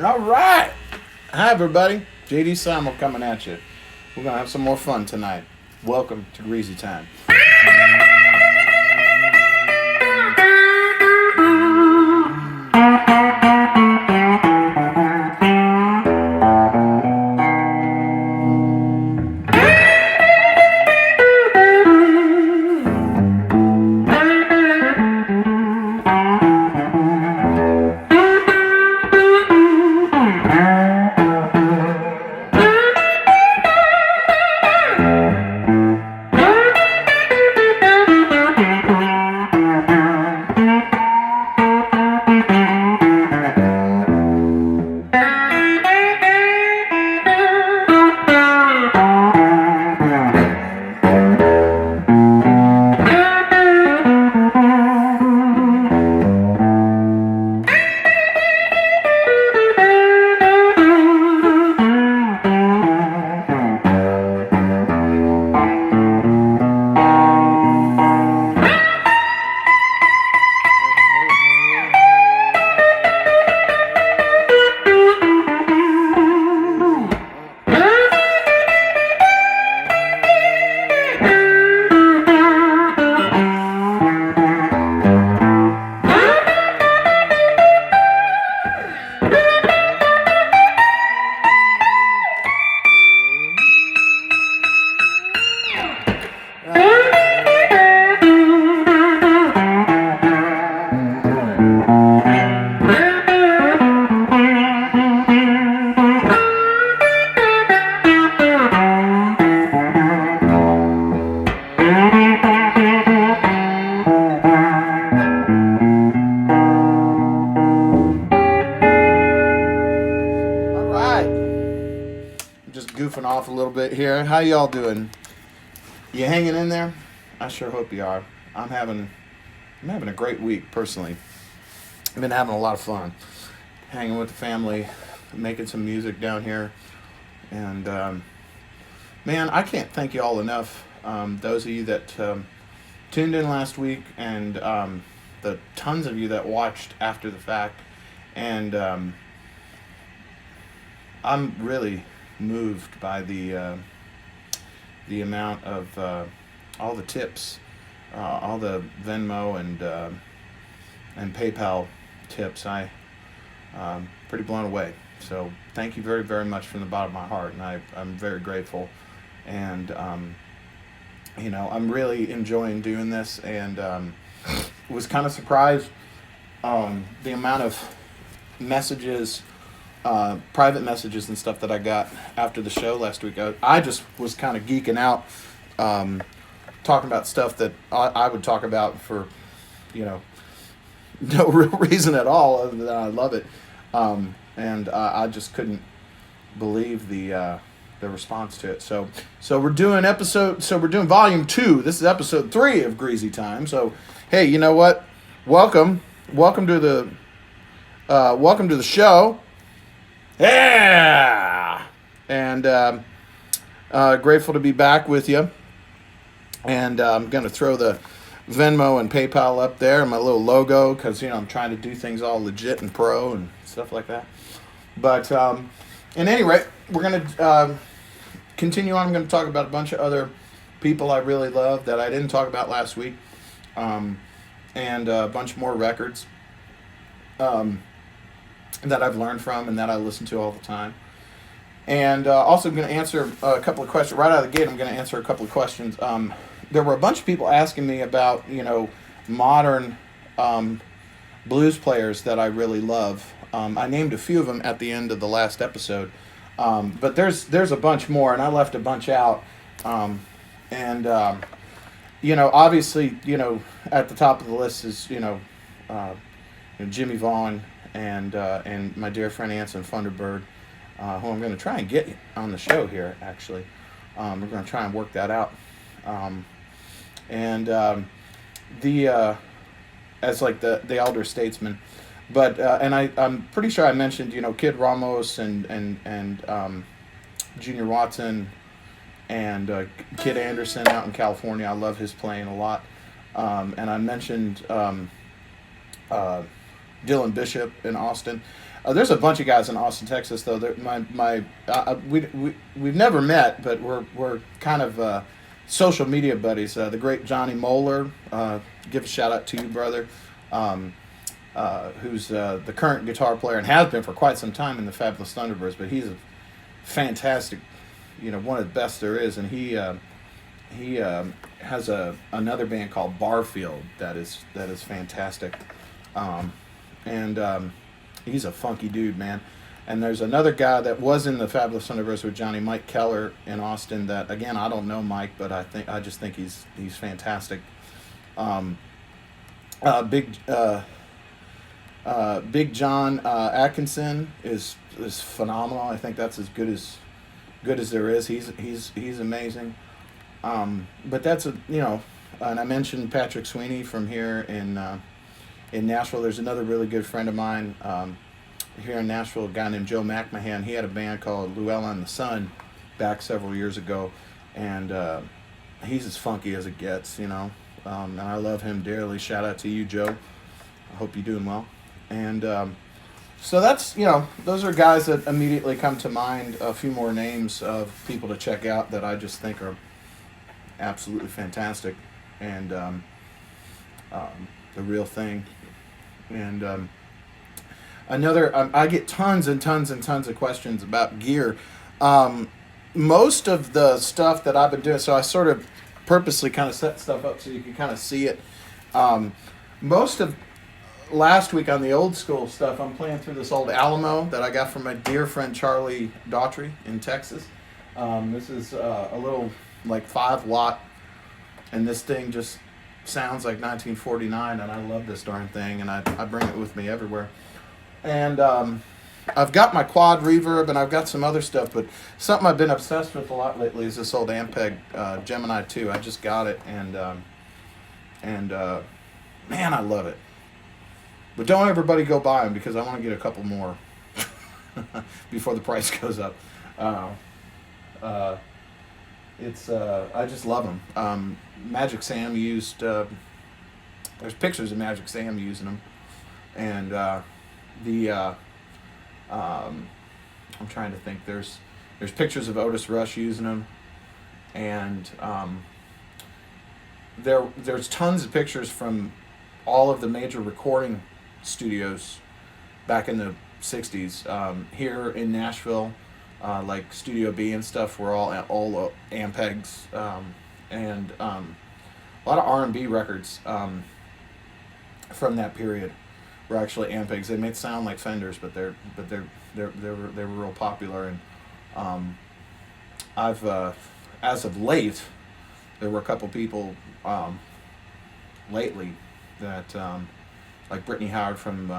All right. Hi, everybody. JD Simon coming at you. We're going to have some more fun tonight. Welcome to Greasy Time. Off a little bit here. How y'all doing? You hanging in there? I sure hope you are. I'm having a great week personally. I've been having a lot of fun hanging with the family, making some music down here, and man, I can't thank you all enough. Those of you that tuned in last week, and the tons of you that watched after the fact, and I'm really moved by the amount of all the tips, all the Venmo and PayPal tips. Pretty blown away. So thank you very, very much from the bottom of my heart, and I'm very grateful. And I'm really enjoying doing this, and was kind of surprised the amount of messages. Private messages and stuff that I got after the show last week. I just was kind of geeking out, talking about stuff that I would talk about for, no real reason at all other than I love it. And I just couldn't believe the response to it. So we're doing volume 2. This is episode 3 of Greasy Time. So, hey, you know what? Welcome to the show. Yeah, and grateful to be back with you. And I'm gonna throw the Venmo and PayPal up there, my little logo, because I'm trying to do things all legit and pro and stuff like that. But at any rate, we're gonna continue on. I'm gonna talk about a bunch of other people I really love that I didn't talk about last week, and a bunch more records. That I've learned from and that I listen to all the time. And also I'm going to answer a couple of questions. Right out of the gate, I'm going to answer a couple of questions. There were a bunch of people asking me about, modern blues players that I really love. I named a few of them at the end of the last episode. But there's a bunch more, and I left a bunch out. Obviously, at the top of the list is, Jimmy Vaughn, and my dear friend Anson Thunderbird, who I'm going to try and get on the show here, actually. We're going to try and work that out. As like the elder statesman. But, I'm pretty sure I mentioned, Kid Ramos and Junior Watson and Kid Anderson out in California. I love his playing a lot. And I mentioned Dylan Bishop in Austin. There's a bunch of guys in Austin, Texas, though. We've never met, but we're kind of social media buddies. The great Johnny Moeller, give a shout out to you, brother, who's the current guitar player and has been for quite some time in the Fabulous Thunderbirds. But he's a fantastic, one of the best there is, and he has another band called Barfield that is fantastic, and he's a funky dude, man. And there's another guy that was in the Fabulous Thunderbirds with Johnny, Mike Keller in Austin. That again, I don't know Mike, but I just think he's fantastic. Big John Atkinson is phenomenal. I think that's as good as there is. He's amazing. But that's and I mentioned Patrick Sweeney from here in Nashville. There's another really good friend of mine here in Nashville, a guy named Joe McMahon. He had a band called Llewellyn and the Sun back several years ago, and he's as funky as it gets, and I love him dearly. Shout out to you, Joe. I hope you're doing well. And so that's, those are guys that immediately come to mind. A few more names of people to check out that I just think are absolutely fantastic, and the real thing. And I get tons and tons and tons of questions about gear. Most of the stuff that I've been doing, so I sort of purposely kind of set stuff up so you can kind of see it. Most of last week on the old school stuff, I'm playing through this old Alamo that I got from my dear friend Charlie Daughtry in Texas. This is a little like 5-watt, and this thing just sounds like 1949, and I love this darn thing, and I bring it with me everywhere. And I've got my quad reverb, and I've got some other stuff, but something I've been obsessed with a lot lately is this old Ampeg Gemini 2. I just got it, and man, I love it. But don't everybody go buy them, because I want to get a couple more before the price goes up. I just love them. Magic Sam used, there's pictures of Magic Sam using them, and I'm trying to think, there's pictures of Otis Rush using them, and there's tons of pictures from all of the major recording studios back in the 60s. Here in Nashville, like Studio B and stuff, were all Ampegs, and a lot of R&B records from that period were actually Ampegs. They made sound like Fenders, but they were real popular. And I've as of late, there were a couple people lately that like Brittany Howard from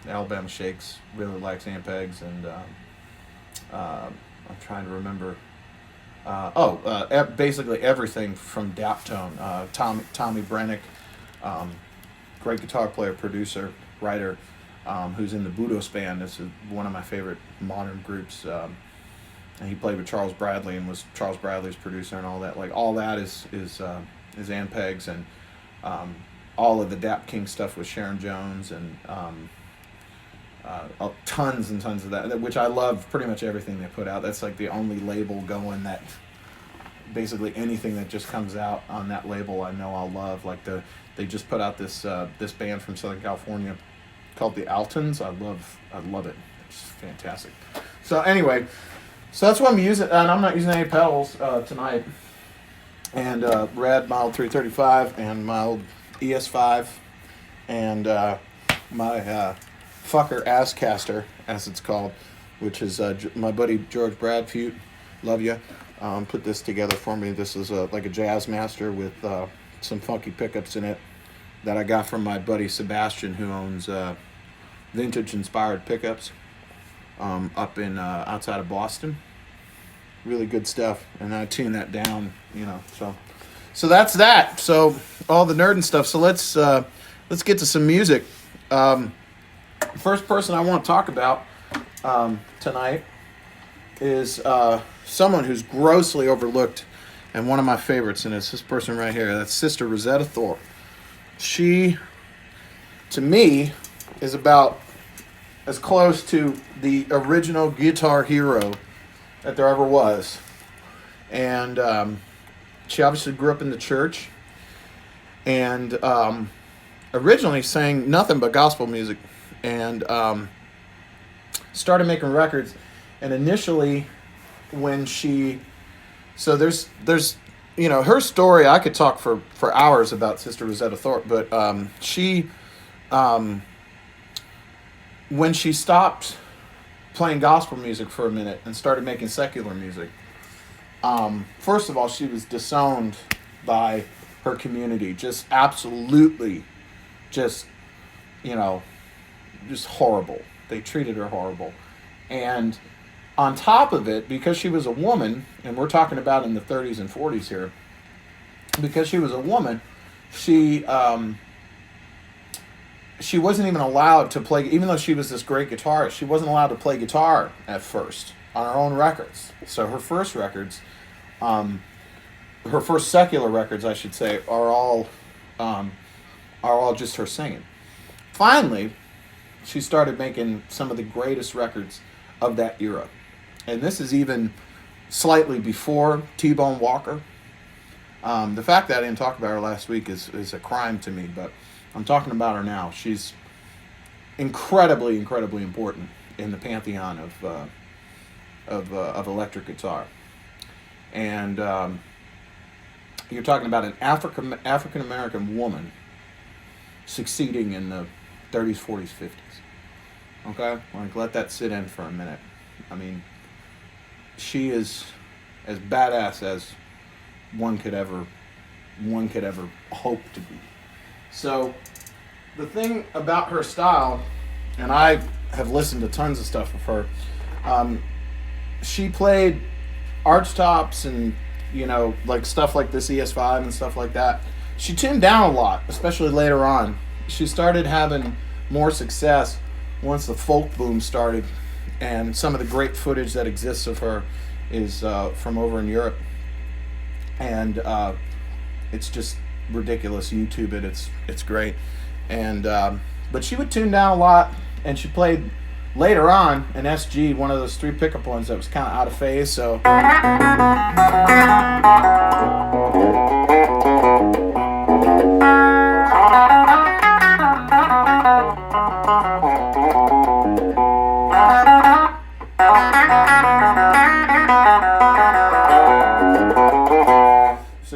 Alabama Shakes really likes Ampegs, and I'm trying to remember. Basically everything from Daptone. Tommy Brennick, great guitar player, producer, writer, who's in the Budos band. This is one of my favorite modern groups. And he played with Charles Bradley and was Charles Bradley's producer and all that. Like all that is Ampegs, and all of the Dap King stuff with Sharon Jones, and tons and tons of that, which I love pretty much everything they put out. That's like the only label going that basically anything that just comes out on that label I know I'll love. Like they just put out this band from Southern California called the Altons. I love it. It's fantastic. So anyway, so that's what I'm using, and I'm not using any pedals tonight. And Rad Model 335 and my old ES5 and my fucker Ascaster, as it's called, which is my buddy George Bradfute, love you, put this together for me. This is like a jazz master with some funky pickups in it that I got from my buddy Sebastian, who owns vintage inspired pickups up in outside of Boston. Really good stuff, and I tune that down, so that's that. So all the nerd and stuff. So let's get to some music. First person I want to talk about tonight is someone who's grossly overlooked, and one of my favorites, and it's this person right here. That's Sister Rosetta Tharpe. She, to me, is about as close to the original guitar hero that there ever was. And she obviously grew up in the church, and originally sang nothing but gospel music, and started making records. And initially, when she, so there's you know, her story, I could talk for hours about Sister Rosetta Tharpe, but she, when she stopped playing gospel music for a minute and started making secular music, first of all, she was disowned by her community, just absolutely, just, you know, just horrible. They treated her horrible. And on top of it, because she was a woman, and we're talking about in the 30s and 40s here, because she was a woman, she wasn't even allowed to play, even though she was this great guitarist, she wasn't allowed to play guitar at first on her own records. So her first records, her first secular records, I should say, are all just her singing. Finally, she started making some of the greatest records of that era. And this is even slightly before T-Bone Walker. The fact that I didn't talk about her last week is a crime to me, but I'm talking about her now. She's incredibly, incredibly important in the pantheon of electric guitar. And you're talking about an African-American woman succeeding in the 30s, 40s, 50s. Okay? Like, let that sit in for a minute. I mean, she is as badass as one could ever hope to be. So, the thing about her style, and I have listened to tons of stuff of her, she played archtops and, you know, like stuff like this ES5 and stuff like that. She tuned down a lot, especially later on. She started having more success once the folk boom started, and some of the great footage that exists of her is from over in Europe, and it's just ridiculous. YouTube it, it's great. And but she would tune down a lot, and she played later on an SG, one of those 3 pickup ones that was kind of out of phase. So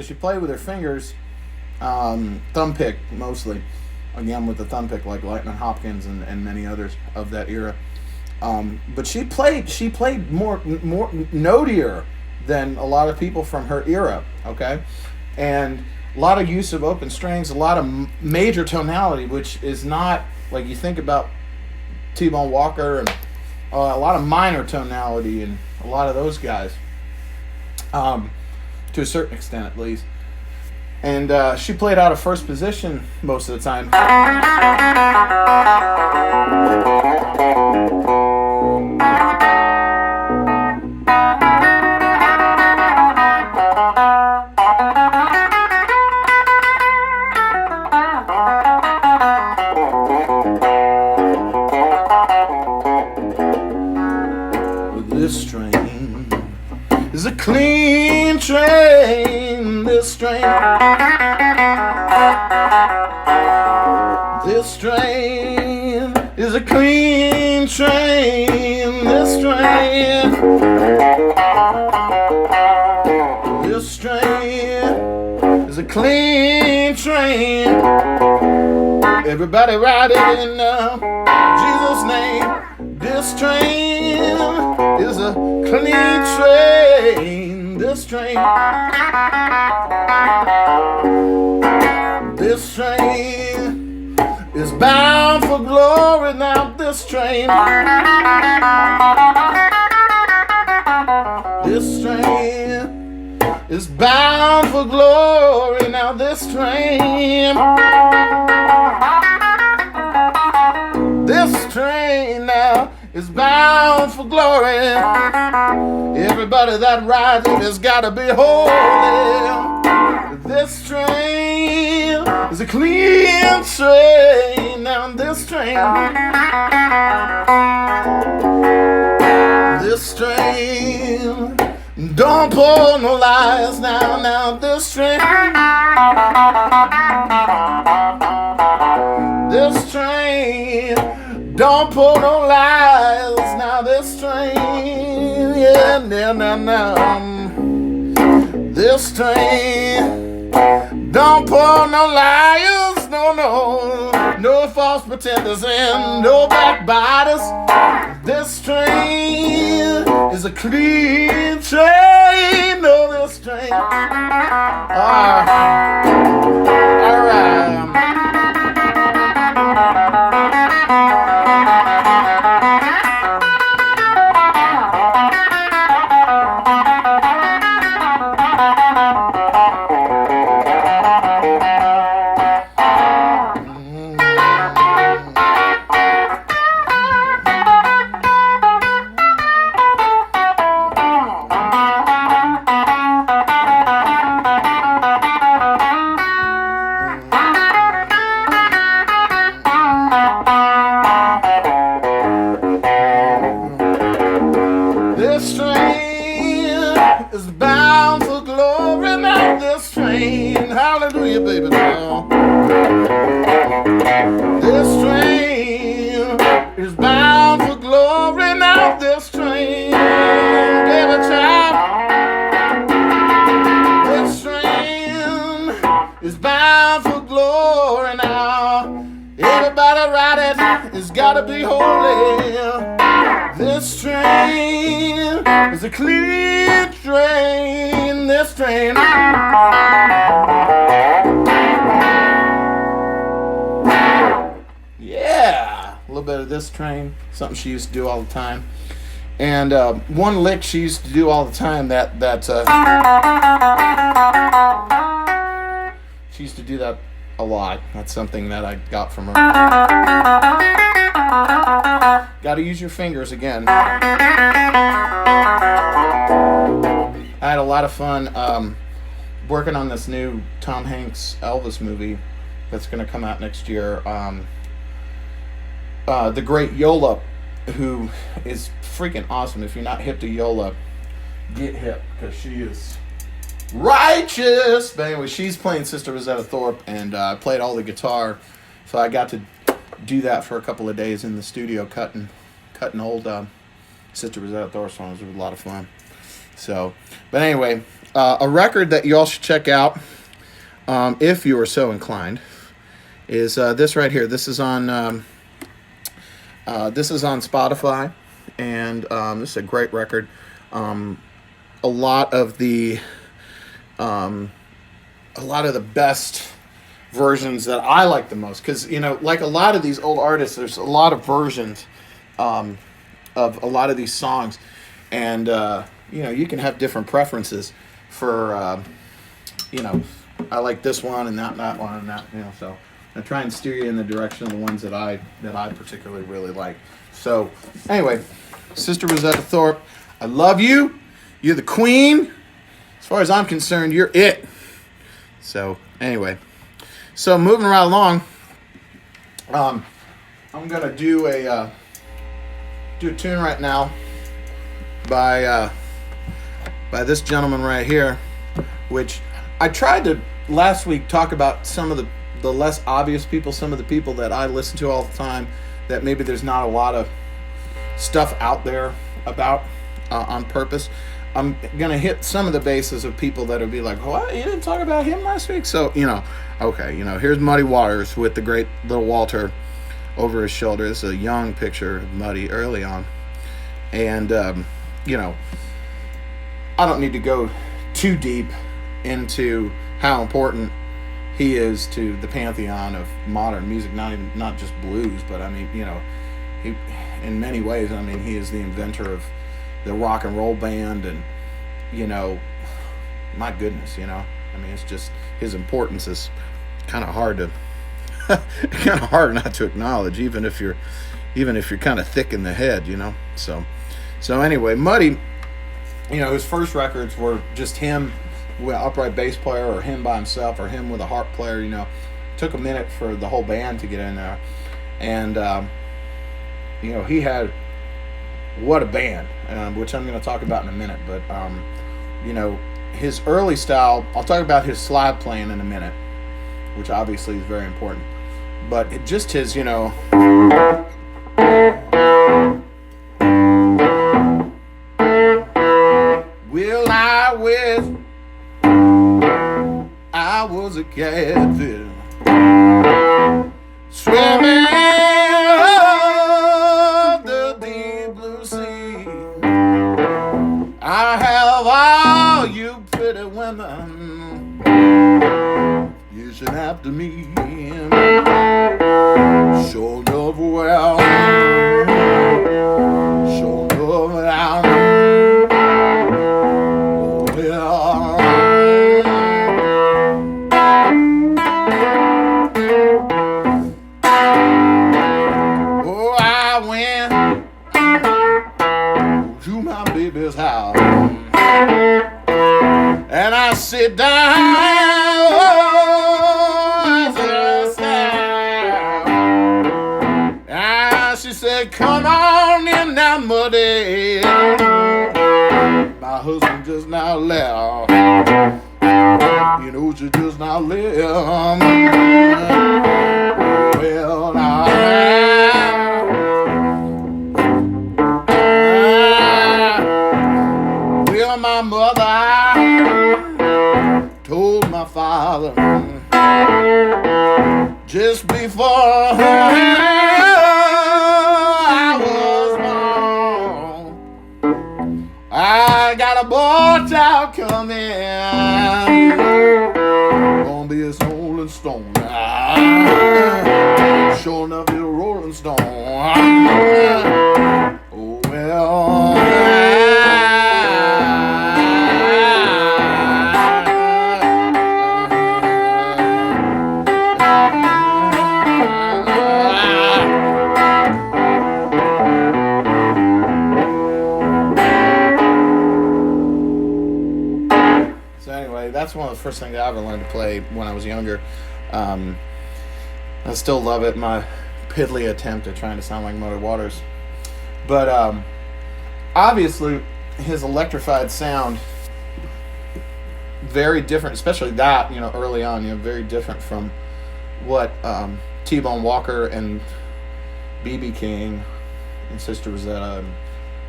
she played with her fingers, thumb pick mostly, again with the thumb pick like Lightnin Hopkins and many others of that era. But she played more notier than a lot of people from her era, okay? And a lot of use of open strings, a lot of major tonality, which is not, like you think about T-Bone Walker, and a lot of minor tonality and a lot of those guys, to a certain extent at least. And she played out of first position most of the time. This train is a clean train. This train. This train is a clean train. This train. This train is a clean train. Everybody ride it in Jesus' name. This train is a clean train. This train. This train is bound for glory. Now this train. This train is bound for glory. Now this train. This train now is bound for glory. Everybody that rides it has got to be holy. This train is a clean train. Now this train, don't pull no lies. Now this train don't pull no lies. Now this train, yeah, now this train don't pull no liars, no false pretenders and no backbiters. This train is a clean train. No, this train. All right. Hallelujah, baby, now. This train is bound for glory. Now this train, baby, child. This train is bound for glory. Now everybody ride it. It's gotta be holy. This train is a clean train. This train. Yeah, a little bit of this train, something she used to do all the time. And one lick she used to do all the time, she used to do that a lot. That's something that I got from her. Gotta use your fingers again. I had a lot of fun working on this new Tom Hanks Elvis movie that's going to come out next year. The great Yola, who is freaking awesome. If you're not hip to Yola, get hip, because she is righteous. But anyway, she's playing Sister Rosetta Tharpe, and I played all the guitar, so I got to do that for a couple of days in the studio, cutting old Sister Rosetta Tharpe songs. It was a lot of fun. So, but anyway, a record that you all should check out, if you are so inclined, is this right here. This is on Spotify, and this is a great record. A lot of the best versions that I like the most, because like a lot of these old artists, there's a lot of versions of a lot of these songs, and you can have different preferences for I like this one and that one and that, so I try and steer you in the direction of the ones that I particularly really like. So anyway, Sister Rosetta Tharpe, I love you. You're the queen. As far as I'm concerned, you're it. So anyway, so moving right along, I'm gonna do a tune right now by this gentleman right here, which I tried to last week talk about some of the less obvious people, some of the people that I listen to all the time, that maybe there's not a lot of stuff out there about on purpose. I'm gonna hit some of the bases of people that'll be like, "What? You didn't talk about him last week?" So okay, here's Muddy Waters with the great little Walter over his shoulder. This is a young picture of Muddy early on, and I don't need to go too deep into how important he is to the pantheon of modern music, not just blues, but he in many ways, he is the inventor of the rock and roll band, and my goodness, it's just, his importance is kind of hard not to acknowledge, even if you're kind of thick in the head, so anyway, Muddy, his first records were just him with an upright bass player, or him by himself, or him with a harp player, took a minute for the whole band to get in there, and you know, he had what a band, which I'm going to talk about in a minute. But you know, his early style, I'll talk about his slide playing in a minute, which obviously is very important. But it just his, you know, well, I was a catfish swimming up the deep blue sea. I have all you pretty women you should have to meet. Sure enough, well, sure enough, well, oh, I went to my baby's house and I sit down. She said, come on in now, muddy. My husband just now left. You know, she just now left. Well, well, my mother told my father just before I got a boy child coming, gonna be a rolling stone. Sure enough, he's a rolling stone. Oh well. That's one of the first things I ever learned to play when I was younger. I still love it, my piddly attempt at trying to sound like Muddy Waters. But obviously, his electrified sound, very different, especially that, you know, early on, you know, very different from what T-Bone Walker and B.B. King and Sister Rosetta and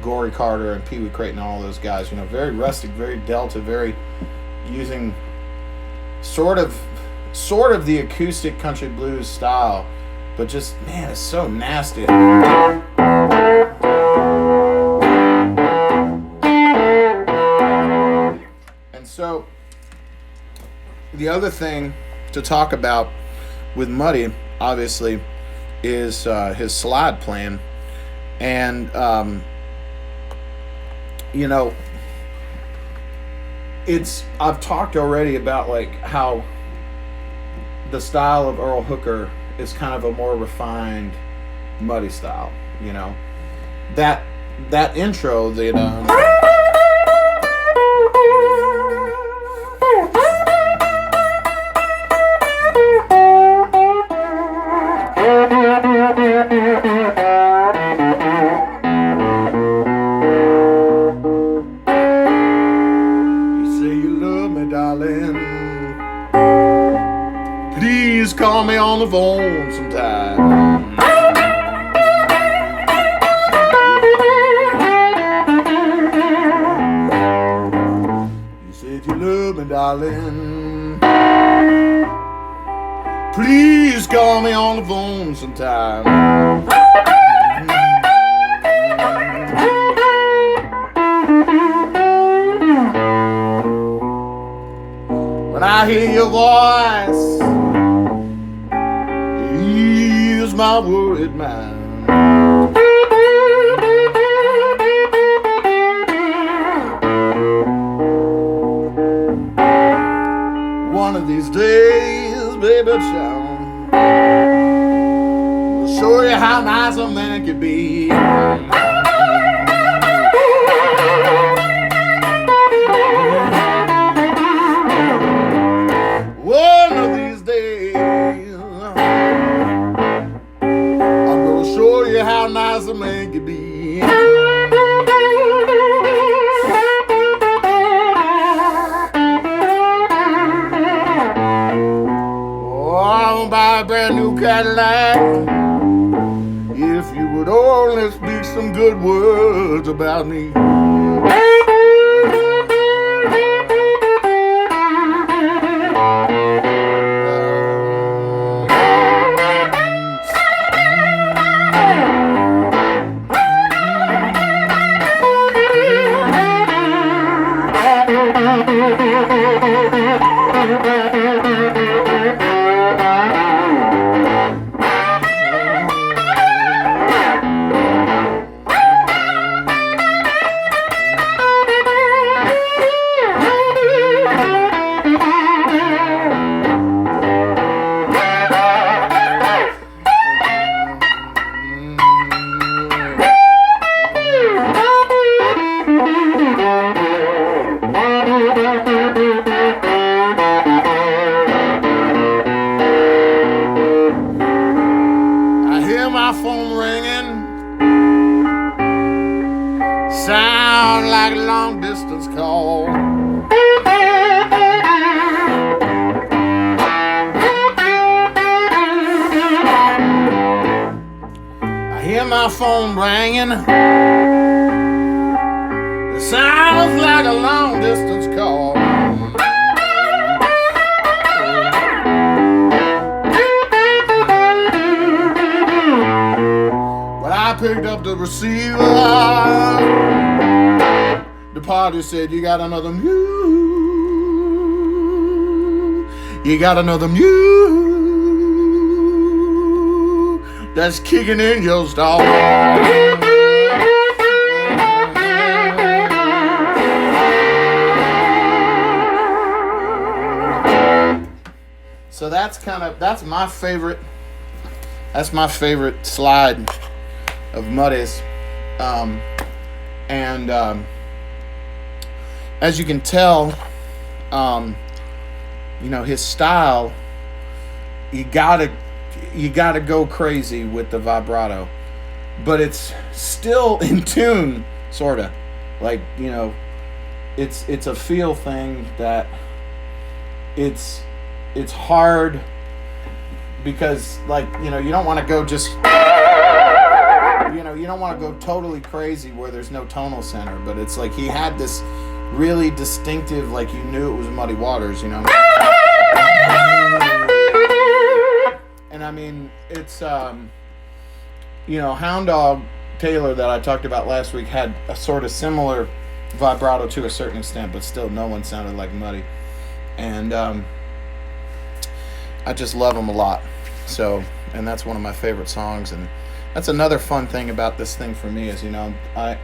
Gory Carter and Pee Wee Crayton and all those guys, you know, very rustic, very Delta, very using sort of the acoustic country blues style, but just, man, it's so nasty. And so the other thing to talk about with Muddy, obviously, is his slide playing. And you know, I've talked already about like how the style of Earl Hooker is kind of a more refined Muddy style, you know. That intro that call me on the phone sometime. You said you love me, darling. Please call me on the phone sometime. When I hear your voice, my worried mind. One of these days, baby child, will show you how nice a man can be. One of these days, Cadillac. If you would only speak some good words about me. Sound like a long distance call. I hear my phone ringing. It sounds like a long distance call. When I picked up the receiver, the party said, you got another mule. You got another mule that's kicking in your stall. So that's my favorite slide of Muddy's. As you can tell, his style, you gotta go crazy with the vibrato, but it's still in tune, sorta. Like, it's a feel thing that it's hard because, like, you don't want to go just, you don't want to go totally crazy where there's no tonal center, but it's like he had this really distinctive, like you knew it was Muddy Waters, And I mean, it's, Hound Dog Taylor that I talked about last week had a sort of similar vibrato to a certain extent, but still no one sounded like Muddy. And I just love him a lot. So, and that's one of my favorite songs. And that's another fun thing about this thing for me is, I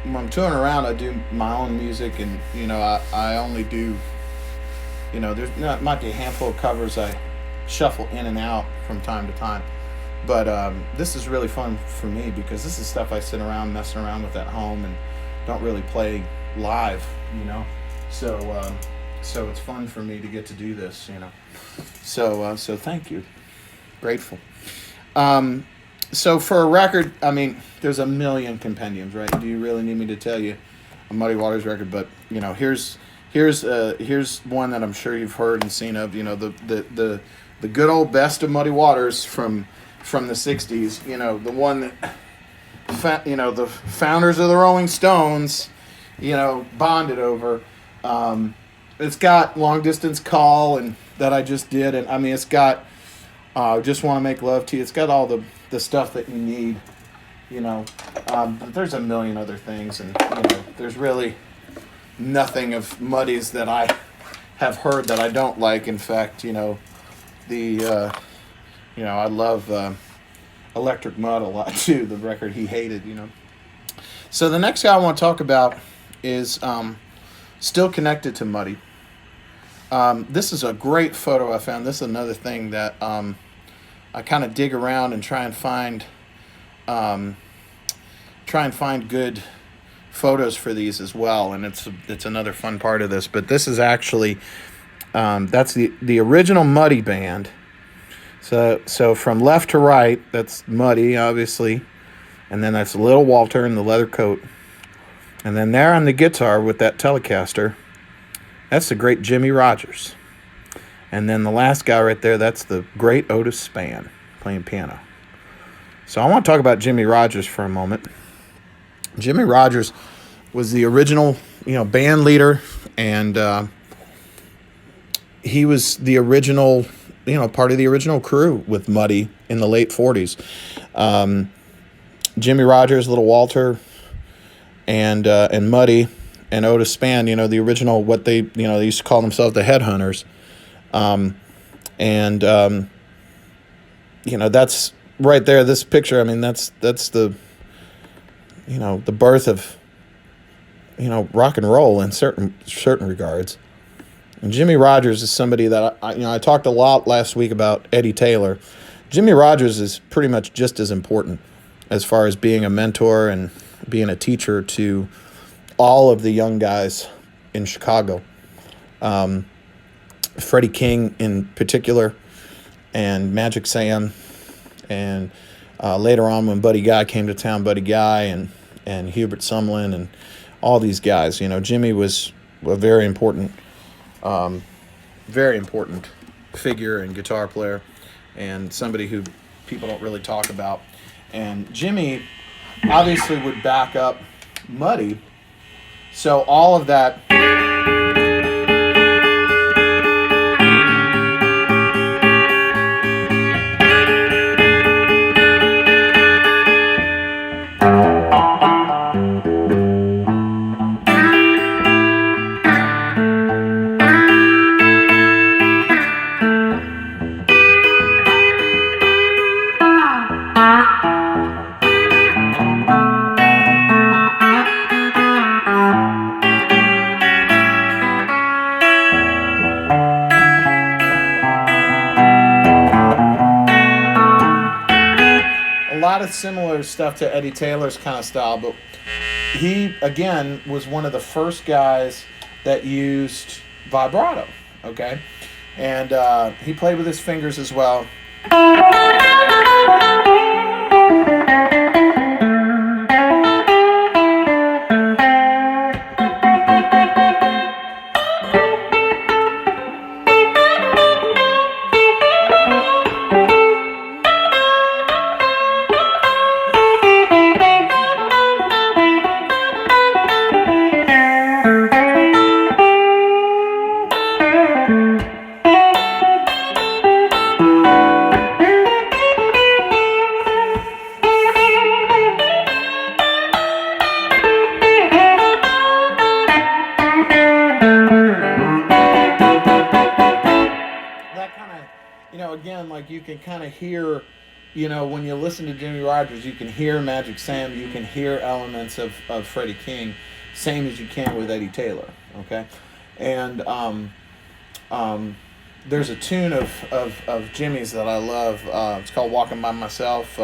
when I'm touring around, I do my own music, and I only do, there's might be a handful of covers I shuffle in and out from time to time, but this is really fun for me because this is stuff I sit around messing around with at home and don't really play live, So it's fun for me to get to do this, So thank you, grateful. So for a record, I mean, there's a million compendiums, right? Do you really need me to tell you a Muddy Waters record? But here's one that I'm sure you've heard and seen of. The good old best of Muddy Waters from the '60s. The one that the founders of the Rolling Stones, bonded over. It's got Long Distance Call and that I just did, and I mean it's got Just Want to Make Love to You. It's got all the stuff that you need, but there's a million other things, and there's really nothing of Muddy's that I have heard that I don't like. In fact, I love Electric Mud a lot too, the record he hated, So the next guy I want to talk about is still connected to Muddy. This is a great photo I found. This is another thing that I kind of dig around and try and find good photos for these as well, and it's another fun part of this. But this is actually that's the original Muddy band. So from left to right, that's Muddy, obviously, and then that's Little Walter in the leather coat, and then there on the guitar with that Telecaster, that's the great Jimmie Rodgers. And then the last guy right there, that's the great Otis Spann playing piano. So I want to talk about Jimmie Rodgers for a moment. Jimmie Rodgers was the original, band leader, and he was the original, part of the original crew with Muddy in the late 40s. Jimmie Rodgers, Little Walter, and Muddy, and Otis Spann, the original, what they used to call themselves the Headhunters. That's right there, this picture. I mean, that's the, the birth of, rock and roll in certain regards. And Jimmie Rodgers is somebody that I talked a lot last week about Eddie Taylor. Jimmie Rodgers is pretty much just as important as far as being a mentor and being a teacher to all of the young guys in Chicago. Freddie King in particular, and Magic Sam, and later on when Buddy Guy came to town, Buddy Guy and Hubert Sumlin and all these guys. Jimmie was a very important figure and guitar player, and somebody who people don't really talk about. And Jimmie obviously would back up Muddy, so all of that. Similar stuff to Eddie Taylor's kind of style, but he again was one of the first guys that used vibrato, okay, and he played with his fingers as well. You can kind of hear, when you listen to Jimmie Rodgers, you can hear Magic Sam, you can hear elements of Freddie King, same as you can with Eddie Taylor, okay? And there's a tune of Jimmie's that I love. It's called Walking by Myself.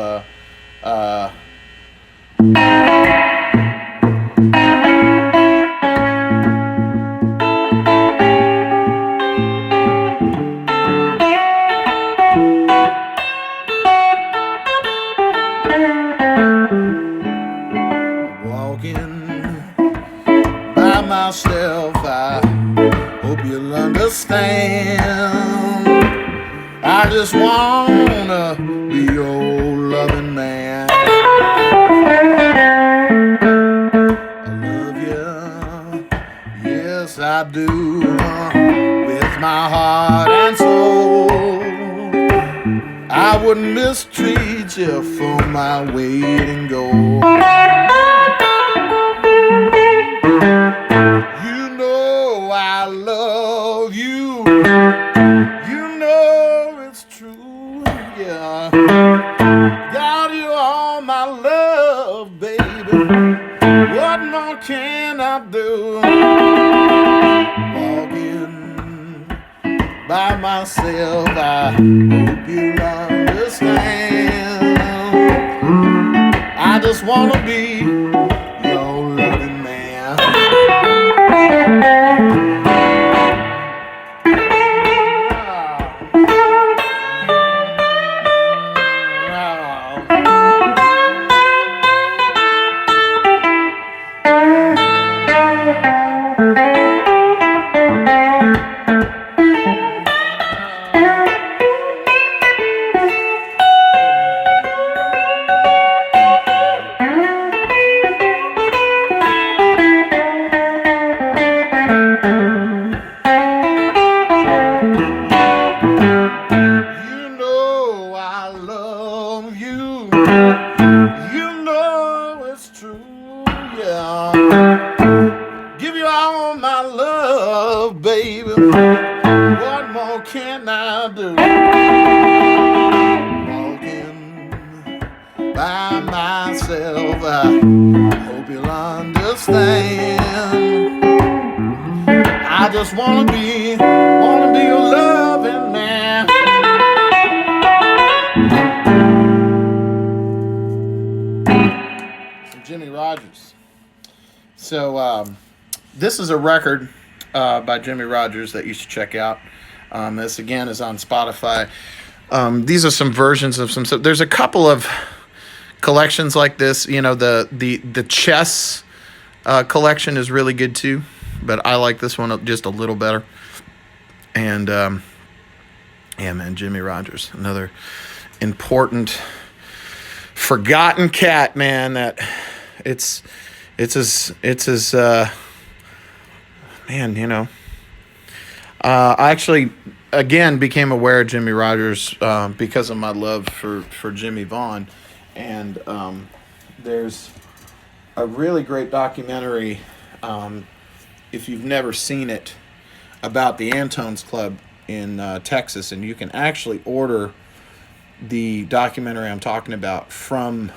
Myself, I hope you'll understand. I just wanna be your loving man. I love you, yes I do, with my heart and soul. I wouldn't mistreat you for my weight in gold. I love you, it's true, yeah. Got you all my love, baby. What more can I do? Walking by myself, I hope you'll understand. I just wanna be your loving man. true, yeah. Give you all my love, baby. What more can I do? Walking by myself, I hope you'll understand. I just wanna be your loving man. Some Jimmie Rodgers. So this is a record by Jimmie Rodgers that you should check out. This again is on Spotify. These are some versions of some stuff. There's a couple of collections like this. You know, the chess collection is really good too, but I like this one just a little better. And yeah, man, Jimmie Rodgers, another important forgotten cat, man. That it's his man, you know. I actually again became aware of Jimmie Rodgers because of my love for Jimmy Vaughn, and there's a really great documentary, if you've never seen it, about the Antones Club in Texas, and you can actually order the documentary I'm talking about from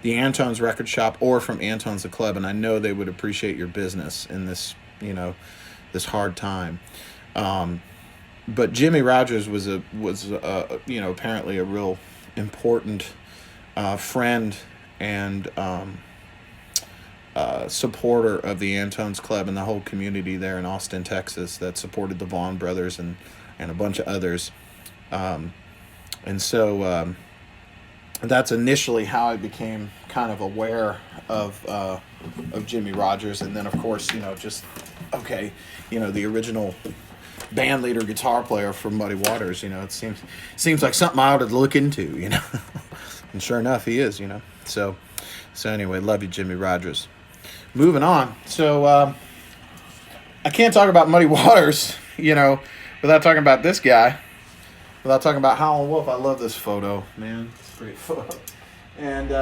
the Antones record shop or from Antones the Club, and I know they would appreciate your business in this, you know, this hard time. But Jimmie Rodgers was you know, apparently a real important friend and supporter of the Antones Club and the whole community there in Austin, Texas, that supported the Vaughn brothers and a bunch of others. And so that's initially how I became kind of aware of Jimmie Rodgers. And then, of course, you know, just, okay, you know, the original band leader, guitar player for Muddy Waters, you know, it seems like something I ought to look into, you know. And sure enough, he is, you know. So anyway, love you, Jimmie Rodgers. Moving on. So I can't talk about Muddy Waters, you know, without talking about this guy. Without talking about Howlin Wolf. I love this photo, man. It's a great photo. And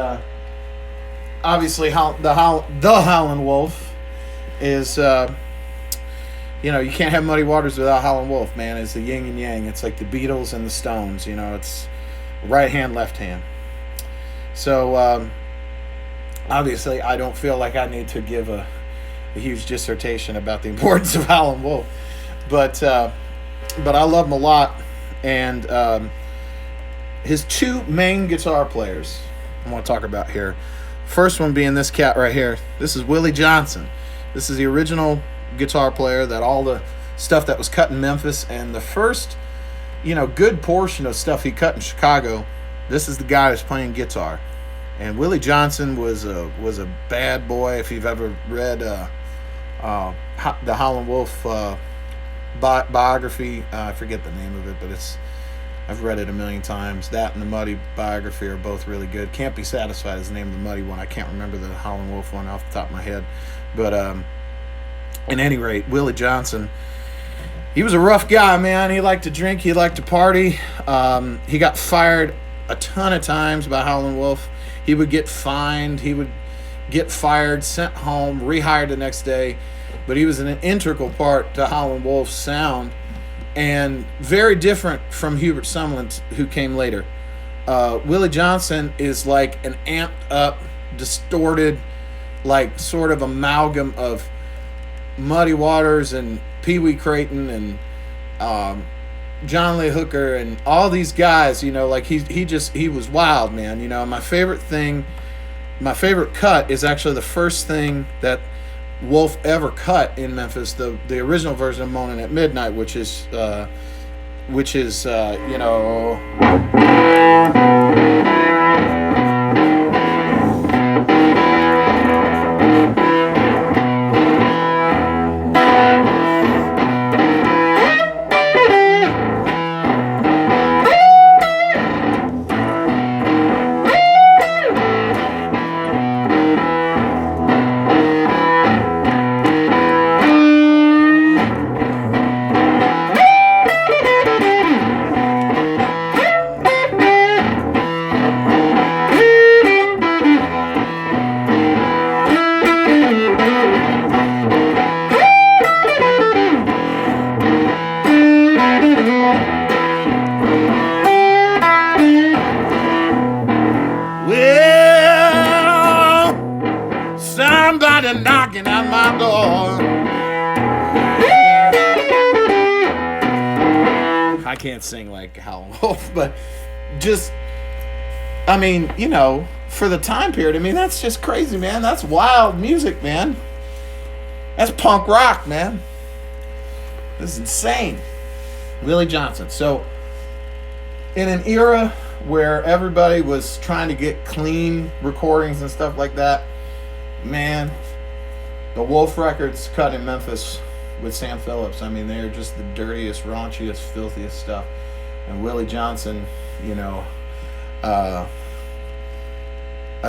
obviously, the Howlin Wolf is, you know, you can't have Muddy Waters without Howlin Wolf, man. It's the yin and yang. It's like the Beatles and the Stones, you know. It's right hand, left hand. So obviously, I don't feel like I need to give a huge dissertation about the importance of Howlin Wolf, but I love him a lot. And his two main guitar players I want to talk about here. First one being this cat right here. This is Willie Johnson. This is the original guitar player that all the stuff that was cut in Memphis and the first, you know, good portion of stuff he cut in Chicago. This is the guy who's playing guitar. And Willie Johnson was a bad boy. If you've ever read the Howlin Wolf biography, I forget the name of it, but I've read it a million times. That and the Muddy biography are both really good. Can't Be Satisfied is the name of the Muddy one. I can't remember the Howlin Wolf one off the top of my head. But at any rate, Willie Johnson, he was a rough guy, man. He liked to drink. He liked to party. He got fired a ton of times by Howlin Wolf. He would get fined. He would get fired, sent home, rehired the next day. But he was an integral part to Howlin Wolf's sound, and very different from Hubert Sumlin, who came later. Willie Johnson is like an amped up, distorted, like sort of amalgam of Muddy Waters and Pee Wee Crayton and John Lee Hooker and all these guys, you know, like he was wild, man. You know, my favorite cut is actually the first thing that Wolf ever cut in Memphis, the original version of Moaning at Midnight, which is you know, somebody knocking at my door. I can't sing like Howlin Wolf, but just, I mean, you know, for the time period, I mean, that's just crazy, man. That's wild music, man. That's punk rock, man. This is insane. Willie Johnson. So, in an era where everybody was trying to get clean recordings and stuff like that, man, the Wolf Records cut in Memphis with Sam Phillips. I mean, they're just the dirtiest, raunchiest, filthiest stuff. And Willie Johnson, you know, I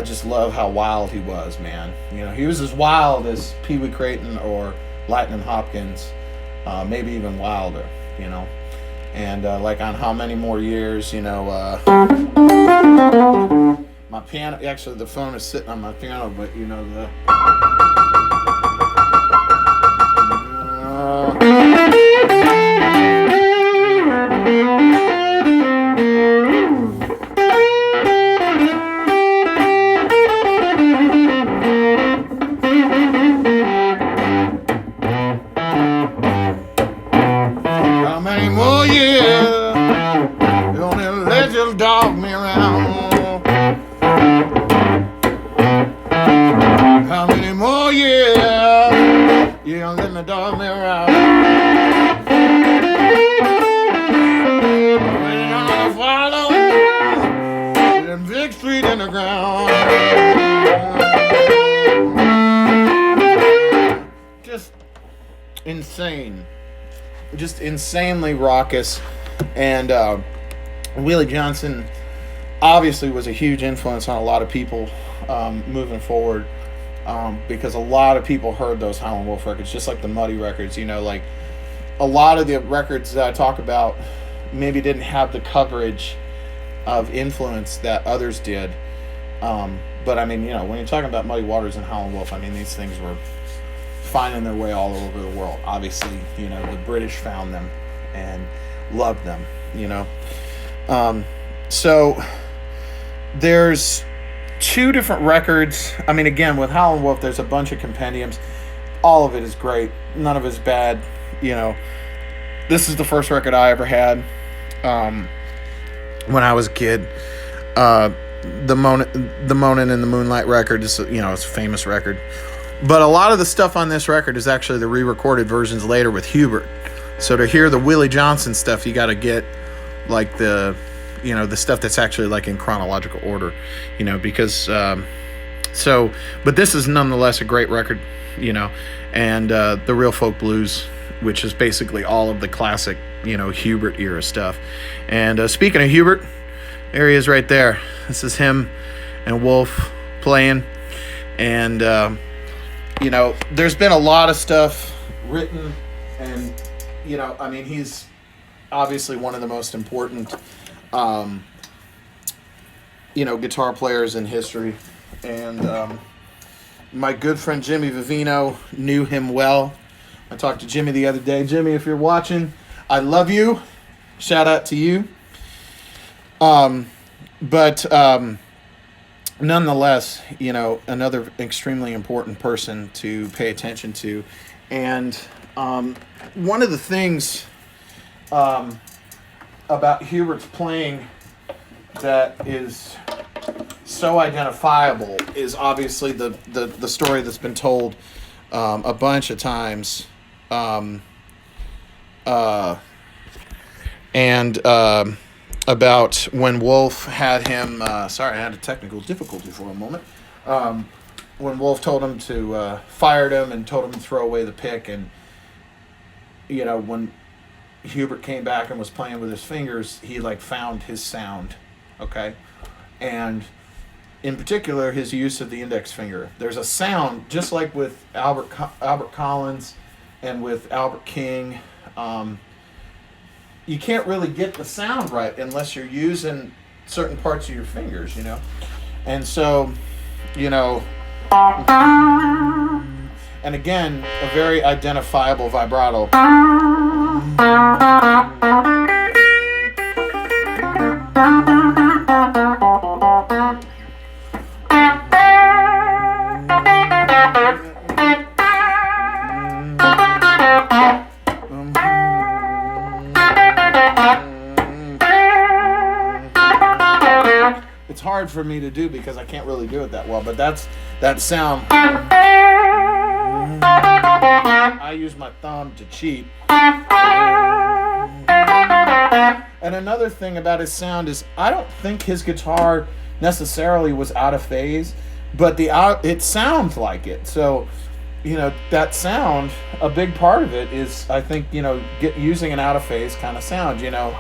just love how wild he was, man. You know, he was as wild as Pee Wee Crayton or Lightnin Hopkins, maybe even wilder, you know. And like on How Many More Years, you know, my piano, actually the phone is sitting on my piano, but you know, the how many more years you only let your dog me around? How many more years you gonna let me dog me around? When I'm gonna follow that big street in the ground. Just insane. Just insanely raucous. And Willie Johnson obviously was a huge influence on a lot of people moving forward, because a lot of people heard those Howlin Wolf records, just like the Muddy records. You know, like a lot of the records that I talk about maybe didn't have the coverage of influence that others did. But I mean, you know, when you're talking about Muddy Waters and Howlin Wolf, I mean, these things were finding their way all over the world. Obviously, you know, the British found them and loved them, you know. So there's two different records. I mean, again, with Howlin Wolf, there's a bunch of compendiums. All of it is great. None of it is bad, you know. This is the first record I ever had when I was a kid. The Moanin' in the Moonlight record is, you know, it's a famous record. But a lot of the stuff on this record is actually the re-recorded versions later with Hubert. So to hear the Willie Johnson stuff, you got to get like the, you know, the stuff that's actually like in chronological order, you know, because but this is nonetheless a great record, you know, and the Real Folk Blues, which is basically all of the classic, you know, Hubert era stuff. And speaking of Hubert, there he is right there. This is him and Wolf playing. And you know, there's been a lot of stuff written, and, you know, I mean, he's obviously one of the most important, you know, guitar players in history. And my good friend Jimmy Vivino knew him well. I talked to Jimmy the other day. Jimmy, if you're watching, I love you. Shout out to you. But nonetheless, you know, another extremely important person to pay attention to. And one of the things about Hubert's playing that is so identifiable is obviously the story that's been told a bunch of times. About when Wolf had him, sorry, I had a technical difficulty for a moment. When Wolf told him to, fired him and told him to throw away the pick. And, you know, when Hubert came back and was playing with his fingers, he like found his sound. Okay. And in particular, his use of the index finger. There's a sound, just like with Albert Collins and with Albert King. You can't really get the sound right unless you're using certain parts of your fingers, you know. And so, you know, and again, a very identifiable vibrato. for me to do because I can't really do it that well. But that sound. I use my thumb to cheat. And another thing about his sound is I don't think his guitar necessarily was out of phase, but it sounds like it. So, you know, that sound, a big part of it is, I think, you know, using an out of phase kind of sound, you know.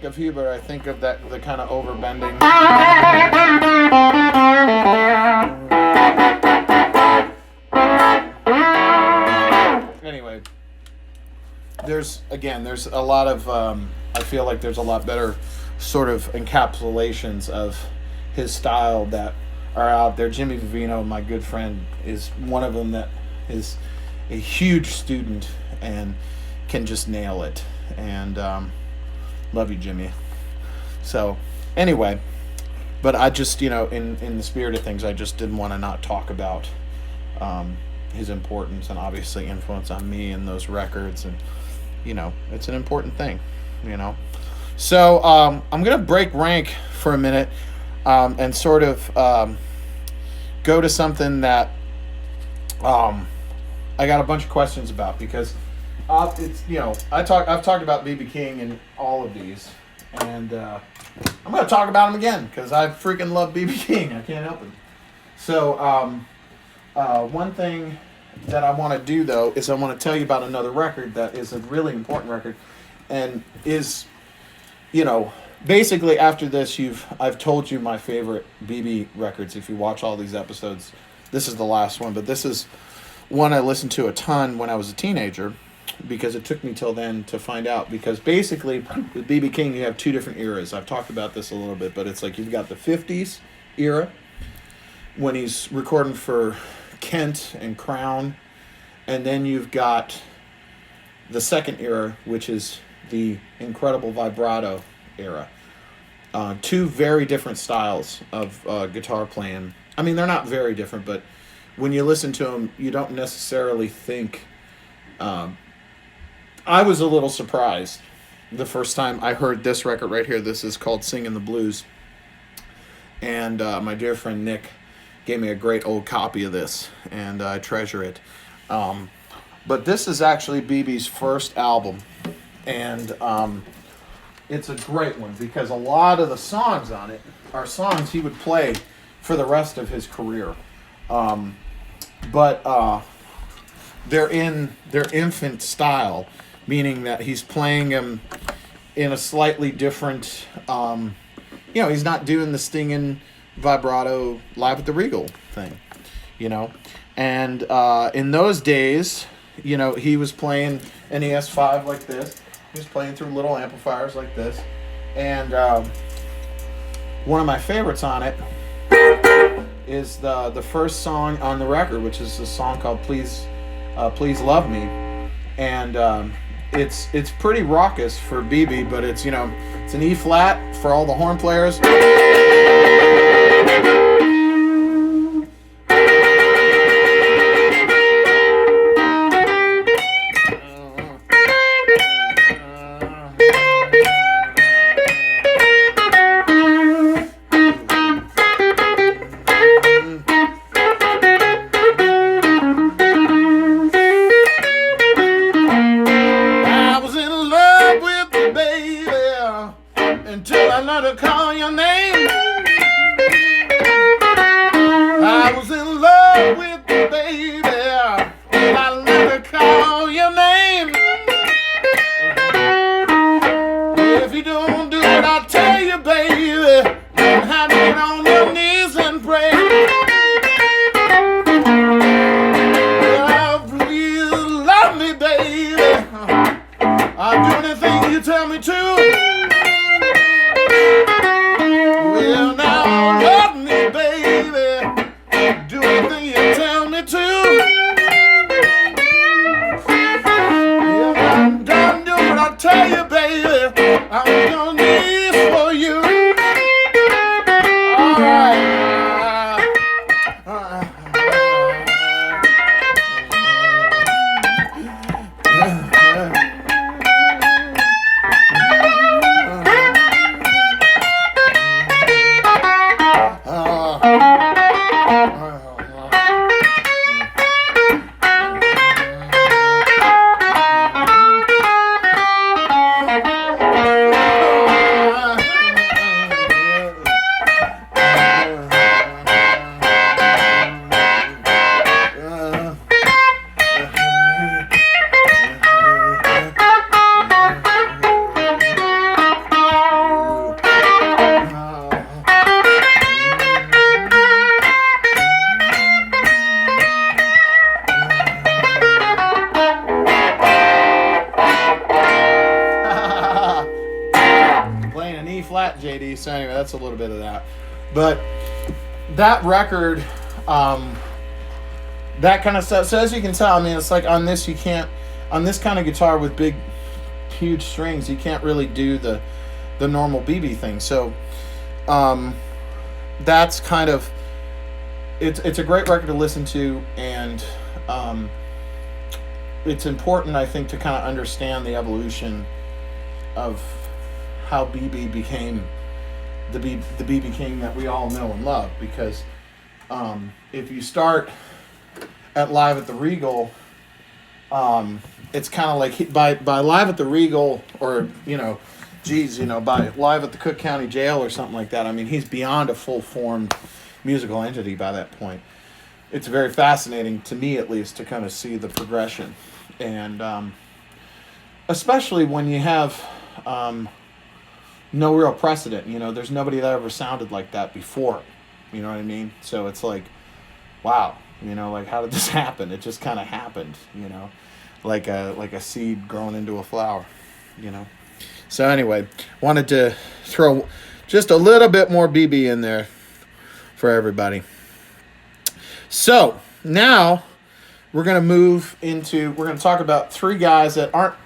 Of Hubert, I think of the kind of overbending. Anyway, there's a lot of I feel like there's a lot better sort of encapsulations of his style that are out there. Jimmy Vivino, my good friend, is one of them that is a huge student and can just nail it. And love you, Jimmy. So, anyway, but I just, you know, in the spirit of things, I just didn't want to not talk about his importance and obviously influence on me and those records. And, you know, it's an important thing, you know. So, I'm going to break rank for a minute and sort of go to something that I got a bunch of questions about because it's, you know, I've talked about B.B. King in all of these, and I'm going to talk about him again because I freaking love B.B. King. I can't help it. So one thing that I want to do, though, is I want to tell you about another record that is a really important record and is, you know, basically after this, I've told you my favorite B.B. records. If you watch all these episodes, this is the last one, but this is one I listened to a ton when I was a teenager, because it took me till then to find out. Because basically, with B.B. King, you have two different eras. I've talked about this a little bit, but it's like you've got the 50s era, when he's recording for Kent and Crown, and then you've got the second era, which is the incredible vibrato era. Two very different styles of guitar playing. I mean, they're not very different, but when you listen to them, you don't necessarily think... I was a little surprised the first time I heard this record right here. This is called Singin' the Blues. And my dear friend Nick gave me a great old copy of this, and I treasure it. But this is actually BB's first album, and it's a great one because a lot of the songs on it are songs he would play for the rest of his career. But they're in their infant style, meaning that he's playing them in a slightly different, you know, he's not doing the stinging vibrato Live at the Regal thing, you know. And in those days, you know, he was playing an ES5 like this. He was playing through little amplifiers like this. And one of my favorites on it is the first song on the record, which is a song called Please Love Me. And it's pretty raucous for BB, but it's, you know, it's an E flat for all the horn players. I was in love with the baby, and I let her don't do what I tell you, baby. Learn how to get on your knees and pray. Well, please love me, baby. I'll do anything you tell me to. Well, now love me, baby. Do anything you tell me to. Yeah, I'm done doing what I tell you, baby. I'm gonna need for you. All right. JD, so anyway, that's a little bit of that. But that record, that kind of stuff. So as you can tell, I mean, it's like on this, you can't, on this kind of guitar with big, huge strings, you can't really do the normal BB thing. So that's kind of, it's a great record to listen to, and it's important, I think, to kind of understand the evolution of how BB became the BB King that we all know and love. Because if you start at Live at the Regal, it's kind of like by Live at the Regal, or by Live at the Cook County Jail or something like that. I mean, he's beyond a full-formed musical entity by that point. It's very fascinating, to me at least, to kind of see the progression, and especially when you have no real precedent. There's nobody that ever sounded like that before. You know what I mean? So it's like, wow. Like, how did this happen? It just kind of happened. Like a seed growing into a flower. So anyway, wanted to throw just a little bit more BB in there for everybody. So now we're going to talk about three guys that aren't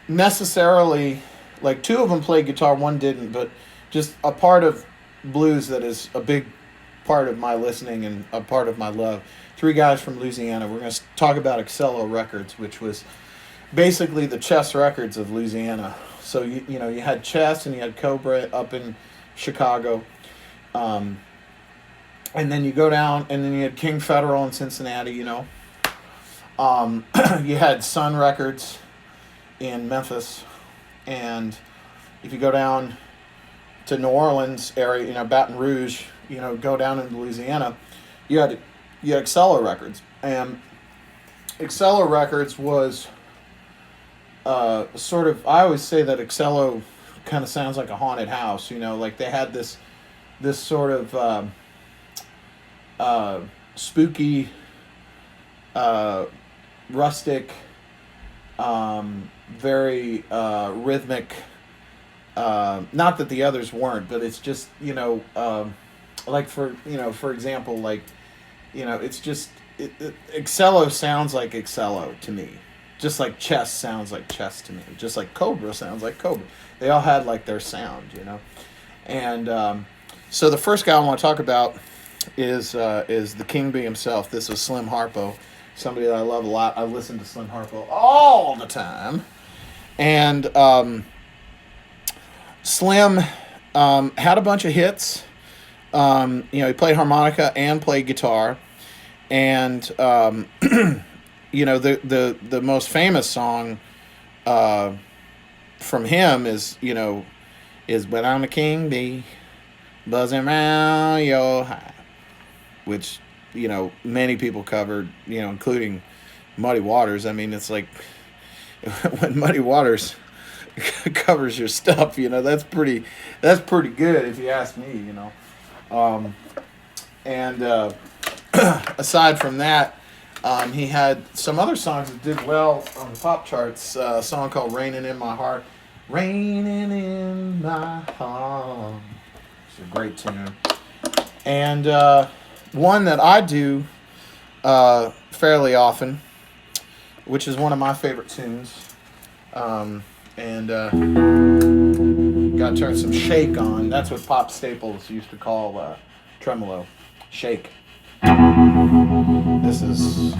necessarily, like, two of them played guitar, one didn't, but just a part of blues that is a big part of my listening and a part of my love. Three guys from Louisiana. We're going to talk about Excello Records, which was basically the Chess Records of Louisiana. So you had Chess and you had Cobra up in Chicago, and then you go down, and then you had King Federal in Cincinnati. You had Sun Records in Memphis, and if you go down to New Orleans area, Baton Rouge, go down into Louisiana, you had Excello Records. And Excello Records was sort of, I always say that Excello kind of sounds like a haunted house. Like they had this sort of spooky, rustic, very rhythmic, not that the others weren't, but it's just, like for example, like, it's just, Excello sounds like Excello to me, just like Chess sounds like Chess to me, just like Cobra sounds like Cobra. They all had like their sound, and so the first guy I want to talk about is the King Bee himself. This is Slim Harpo, somebody that I love a lot. I listen to Slim Harpo all the time. And Slim had a bunch of hits. He played harmonica and played guitar. And the most famous song from him is When I'm a King Bee, buzzing around your hive, which many people covered, including Muddy Waters. I mean, it's like when Muddy Waters covers your stuff. You know, that's pretty good if you ask me. You know, and aside from that, he had some other songs that did well on the pop charts. A song called "Raining in My Heart." Raining in my heart. It's a great tune. And one that I do fairly often, which is one of my favorite tunes. And got to turn some shake on. That's what Pop Staples used to call tremolo. Shake. This is...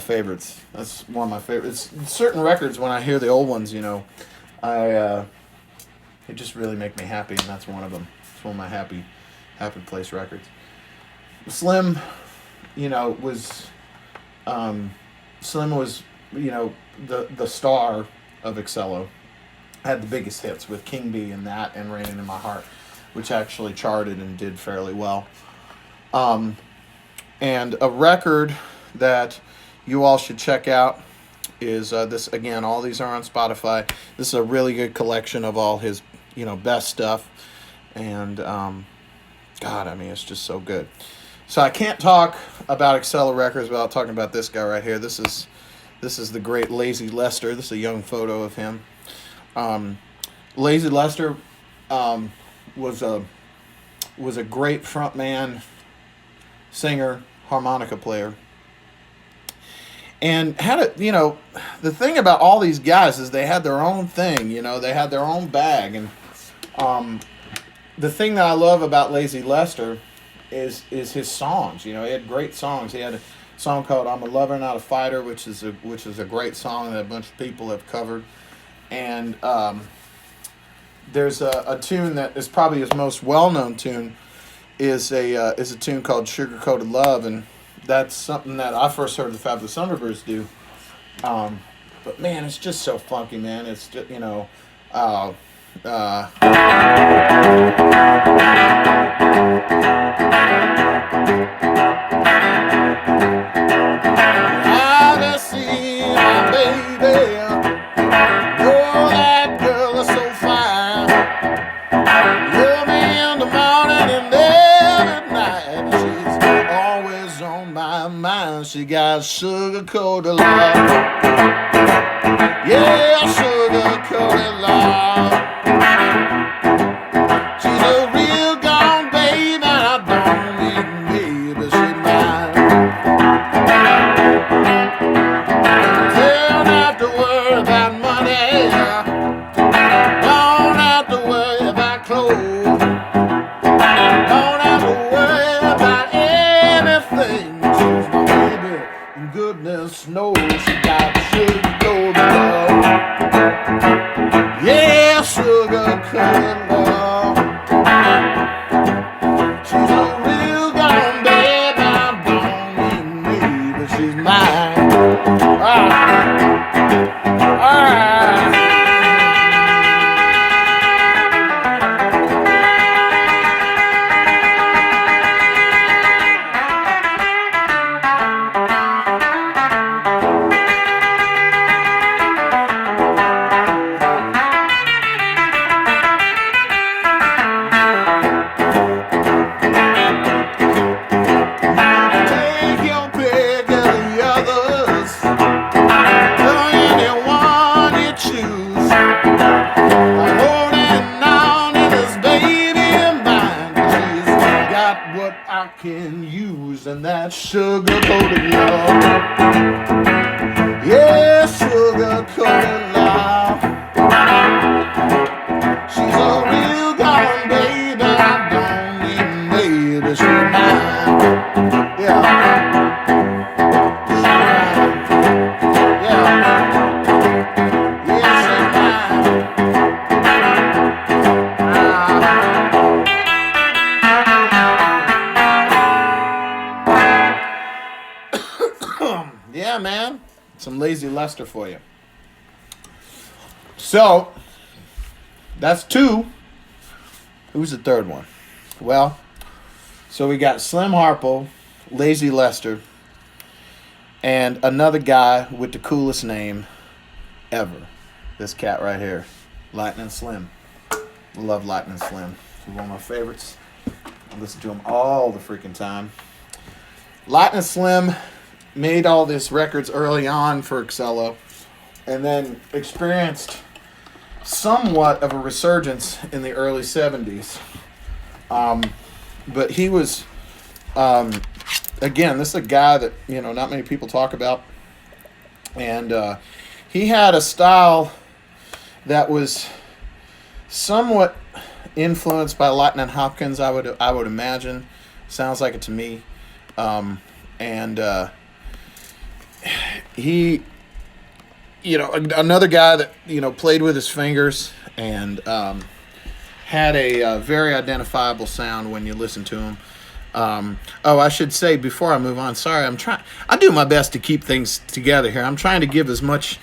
favorites. That's one of my favorites. Certain records, when I hear the old ones, you know, they just really make me happy, and that's one of them. It's one of my happy place records. Slim, you know, was Slim was, you know, the star of Excello. Had the biggest hits with King Bee and that, and Raining in My Heart, which actually charted and did fairly well. And a record that you all should check out is this. Again, all these are on Spotify. This is a really good collection of all his, you know, best stuff. And God, I mean, it's just so good. So I can't talk about Excello Records without talking about this guy right here. This is the great Lazy Lester. This is a young photo of him. Lazy Lester was a great frontman, singer, harmonica player. And had it, you know, the thing about all these guys is they had their own thing, you know, they had their own bag. And the thing that I love about Lazy Lester is his songs. You know, he had great songs. He had a song called "I'm a Lover Not a Fighter," which is a great song that a bunch of people have covered. And there's a tune that is probably his most well-known tune is a tune called "Sugar Coated Love," and that's something that I first heard the Fabulous Thunderbirds do. But man, it's just so funky, man. It's just, you know, I just see my baby. Oh, that girl is so fine. Love me in the morning and every night. She's always on my mind. She got sugar-coated love. Yeah, sugar-coated love. She's a real gone babe, and I don't mean baby, she's mine. Don't have to worry about money, don't have to worry about clothes, don't have to worry about anything. She's my baby, and goodness knows she got sugar love. Yeah, sugar coated love. She's a real gone babe, I don't mean me, but she's mine. Take your pick of the others, anyone you choose. I'm holding on to this baby of mine, 'cause she's got what I can use, and that's sugar-coated love. Yeah, sugar-coated love. She's a real gone baby, I don't need maybe she's mine. Yeah. She's mine. Yeah. Yeah, she's mine. Yeah, man. Some Lazy Lester for you. So, that's two. Who's the third one? Well, so we got Slim Harpo, Lazy Lester, and another guy with the coolest name ever. This cat right here, Lightnin Slim. I love Lightnin Slim. He's one of my favorites. I listen to him all the freaking time. Lightnin Slim made all these records early on for Excello, and then experienced somewhat of a resurgence in the early 70s. But he was, again, this is a guy that, not many people talk about. And he had a style that was somewhat influenced by Lightnin Hopkins, I would imagine. Sounds like it to me. He, another guy that, played with his fingers and had a very identifiable sound when you listen to him. I should say before I move on, sorry, I do my best to keep things together here. I'm trying to give as much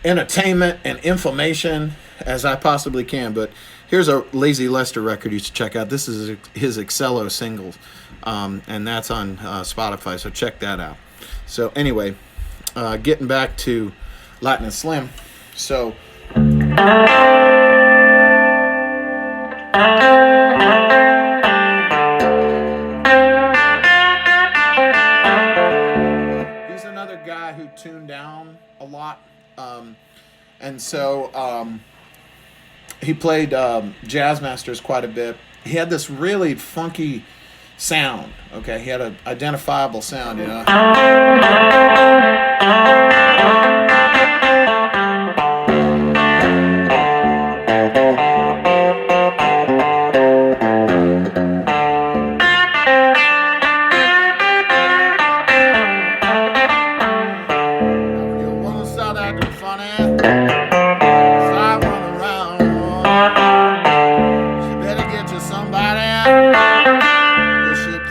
entertainment and information as I possibly can, but here's a Lazy Lester record you should check out. This is his Excello singles, and that's on Spotify, so check that out. So anyway, getting back to Lightnin Slim. So he's another guy who tuned down a lot, and so he played jazz masters quite a bit. He had this really funky sound. Okay, he had an identifiable sound,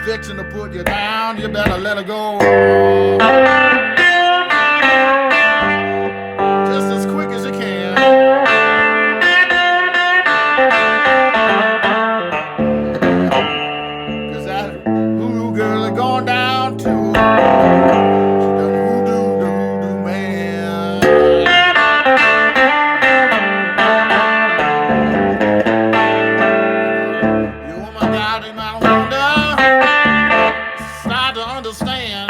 fixing to put you down, you better let her go. Just as quick as you can. 'Cause that voodoo girl is going down too. She done voodoo the voodoo man. You want my God in my wonder? Start to understand.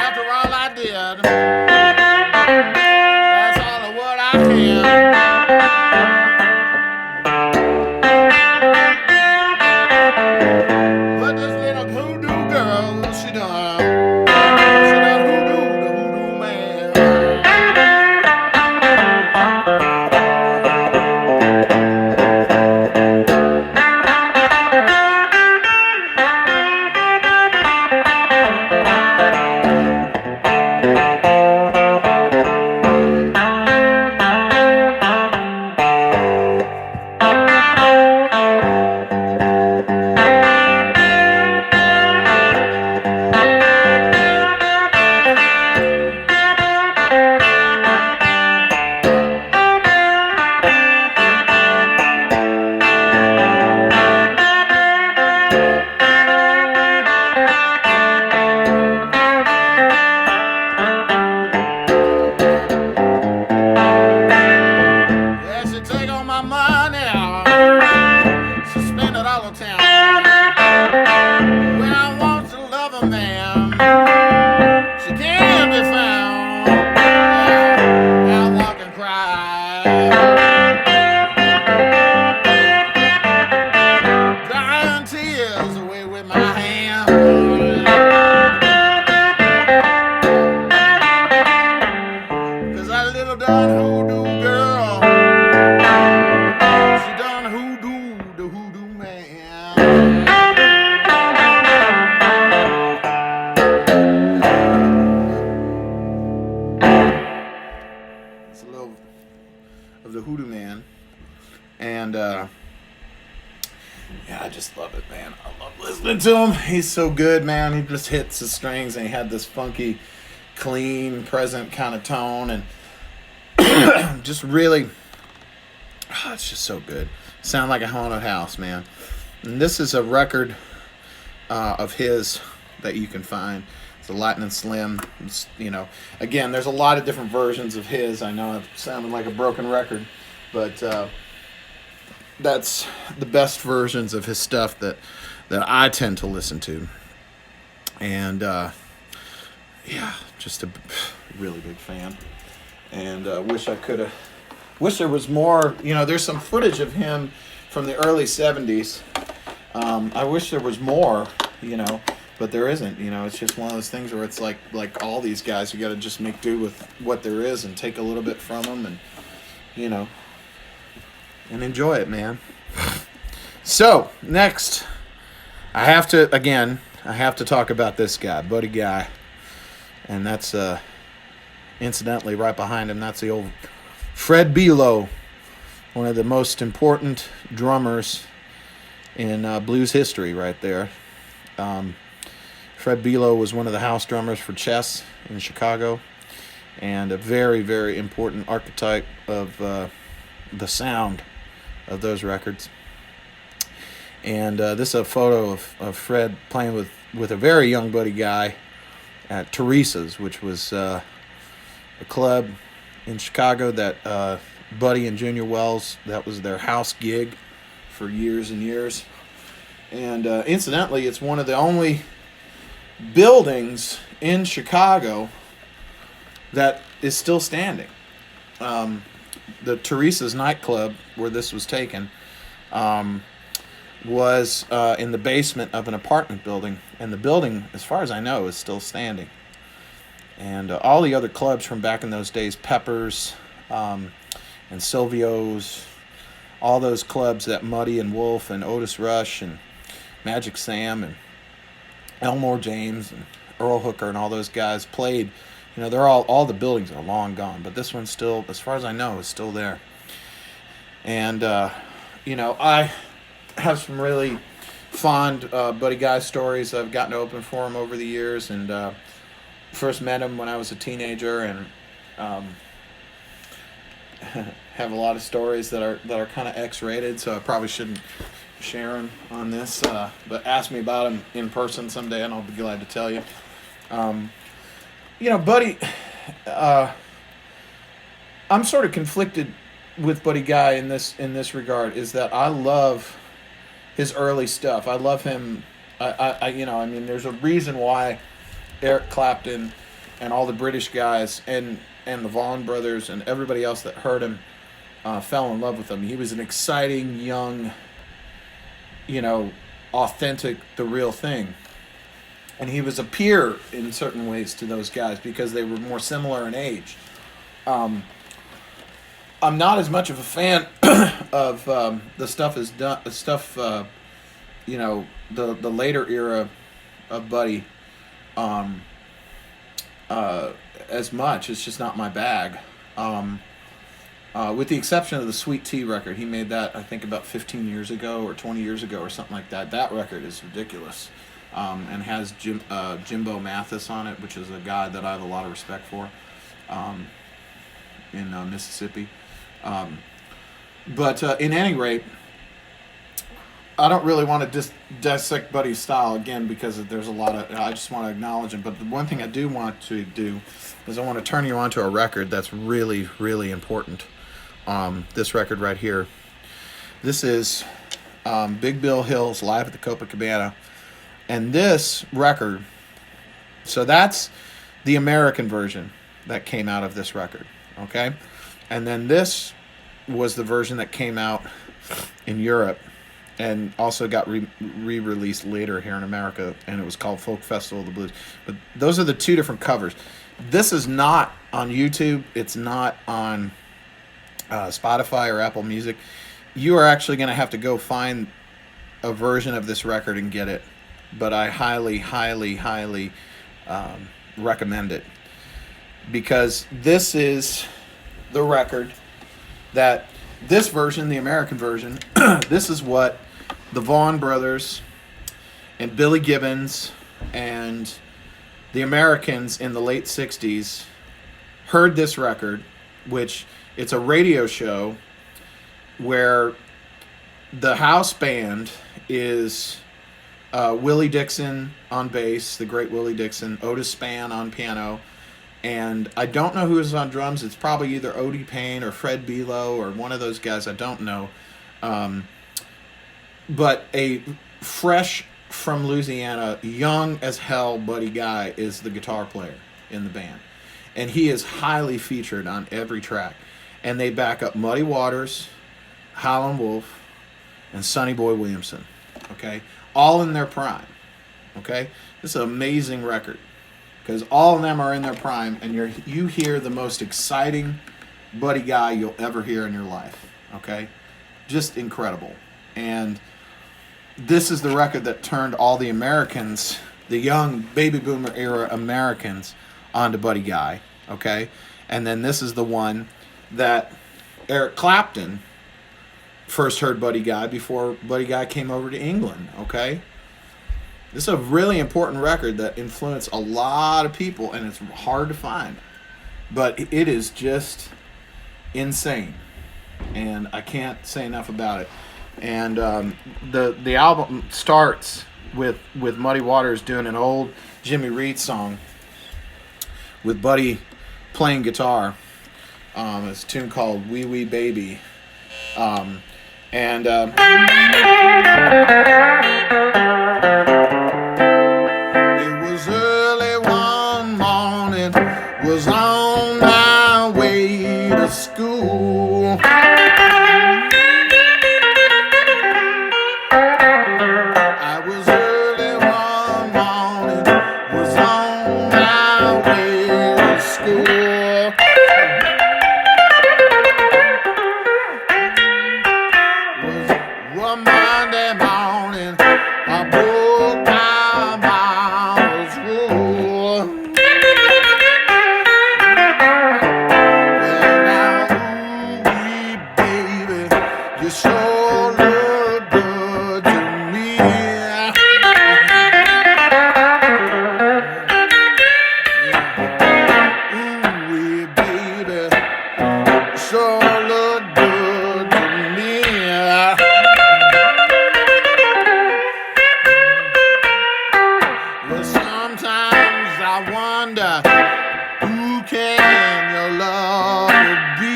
After all I did, that's all of what I can. But this little hoodoo girl, she done hoodoo the hoodoo man. To him, he's so good, man. He just hits the strings, and he had this funky, clean, present kind of tone, and just really, it's just so good. Sound like a haunted house, man. And this is a record of his that you can find. It's a Lightnin Slim. It's, you know, again, there's a lot of different versions of his. I know it sounded like a broken record, but that's the best versions of his stuff that I tend to listen to. And yeah, just a really big fan. And wish there was more. You know, there's some footage of him from the early 70s. I wish there was more, you know, but there isn't. You know, it's just one of those things where it's like all these guys, you got to just make do with what there is and take a little bit from them, and, you know, and enjoy it, man. So, next, I have to talk about this guy, Buddy Guy. And that's, incidentally, right behind him, that's the old Fred Below, one of the most important drummers in blues history right there. Fred Below was one of the house drummers for Chess in Chicago, and a very, very important archetype of the sound of those records. And this is a photo of Fred playing with a very young Buddy Guy at Teresa's, which was a club in Chicago that Buddy and Junior Wells, that was their house gig for years and years. And incidentally, it's one of the only buildings in Chicago that is still standing. The Teresa's nightclub, where this was taken, was in the basement of an apartment building, and the building, as far as I know, is still standing. And all the other clubs from back in those days, Peppers and Silvio's, all those clubs that Muddy and Wolf and Otis Rush and Magic Sam and Elmore James and Earl Hooker and all those guys played, you know, they're all the buildings are long gone, but this one's still, as far as I know, is still there. And you know, I have some really fond Buddy Guy stories I've gotten to open for him over the years, and first met him when I was a teenager, and have a lot of stories that are kind of X-rated, so I probably shouldn't share them on this, but ask me about him in person someday and I'll be glad to tell you. You know, Buddy, I'm sort of conflicted with Buddy Guy in this regard, is that I love his early stuff. I love him I mean, there's a reason why Eric Clapton and all the British guys and the Vaughan brothers and everybody else that heard him fell in love with him. He was an exciting, young, authentic, the real thing. And he was a peer in certain ways to those guys because they were more similar in age. I'm not as much of a fan of the the later era of Buddy as much. It's just not my bag. With the exception of the Sweet Tea record. He made that, I think, about 15 years ago or 20 years ago or something like that. That record is ridiculous. And has Jimbo Mathis on it, which is a guy that I have a lot of respect for in Mississippi. But in any rate, I don't really want to dissect Buddy's style again because there's a lot of. I just want to acknowledge him. But the one thing I do want to do is I want to turn you on to a record that's really, really important. This record right here. This is Big Bill Hill's Live at the Copacabana. And this record, so that's the American version that came out of this record, okay? And then this was the version that came out in Europe and also got re-released later here in America, and it was called Folk Festival of the Blues. But those are the two different covers. This is not on YouTube. It's not on Spotify or Apple Music. You are actually going to have to go find a version of this record and get it. But I highly, highly, highly recommend it because this is the record that this version, the American version, this is what the Vaughan brothers and Billy Gibbons and the Americans in the late 60s heard this record, which it's a radio show where the house band is Willie Dixon on bass, the great Willie Dixon, Otis Spann on piano, and I don't know who is on drums. It's probably either Odie Payne or Fred Belo or one of those guys. I don't know. But a fresh from Louisiana, young as hell Buddy Guy is the guitar player in the band. And he is highly featured on every track. And they back up Muddy Waters, Howlin Wolf, and Sonny Boy Williamson. Okay? All in their prime, okay? This is an amazing record because all of them are in their prime, and you hear the most exciting Buddy Guy you'll ever hear in your life, okay? Just incredible. And this is the record that turned all the Americans, the young baby boomer era Americans, onto Buddy Guy, okay? And then this is the one that Eric Clapton first heard Buddy Guy before Buddy Guy came over to England, okay? This is a really important record that influenced a lot of people, and it's hard to find. But it is just insane, and I can't say enough about it. And the album starts with Muddy Waters doing an old Jimmy Reed song with Buddy playing guitar. It's a tune called Wee Wee Baby. It was early one morning, was on my way to school. I was early one morning, was on my way to school. Monday morning, I broke my mom's rule. Well, now, ooh-wee, baby, you sure look good to me. Ooh-wee, baby, you sure look good to me. Sometimes I wonder, who can your love be?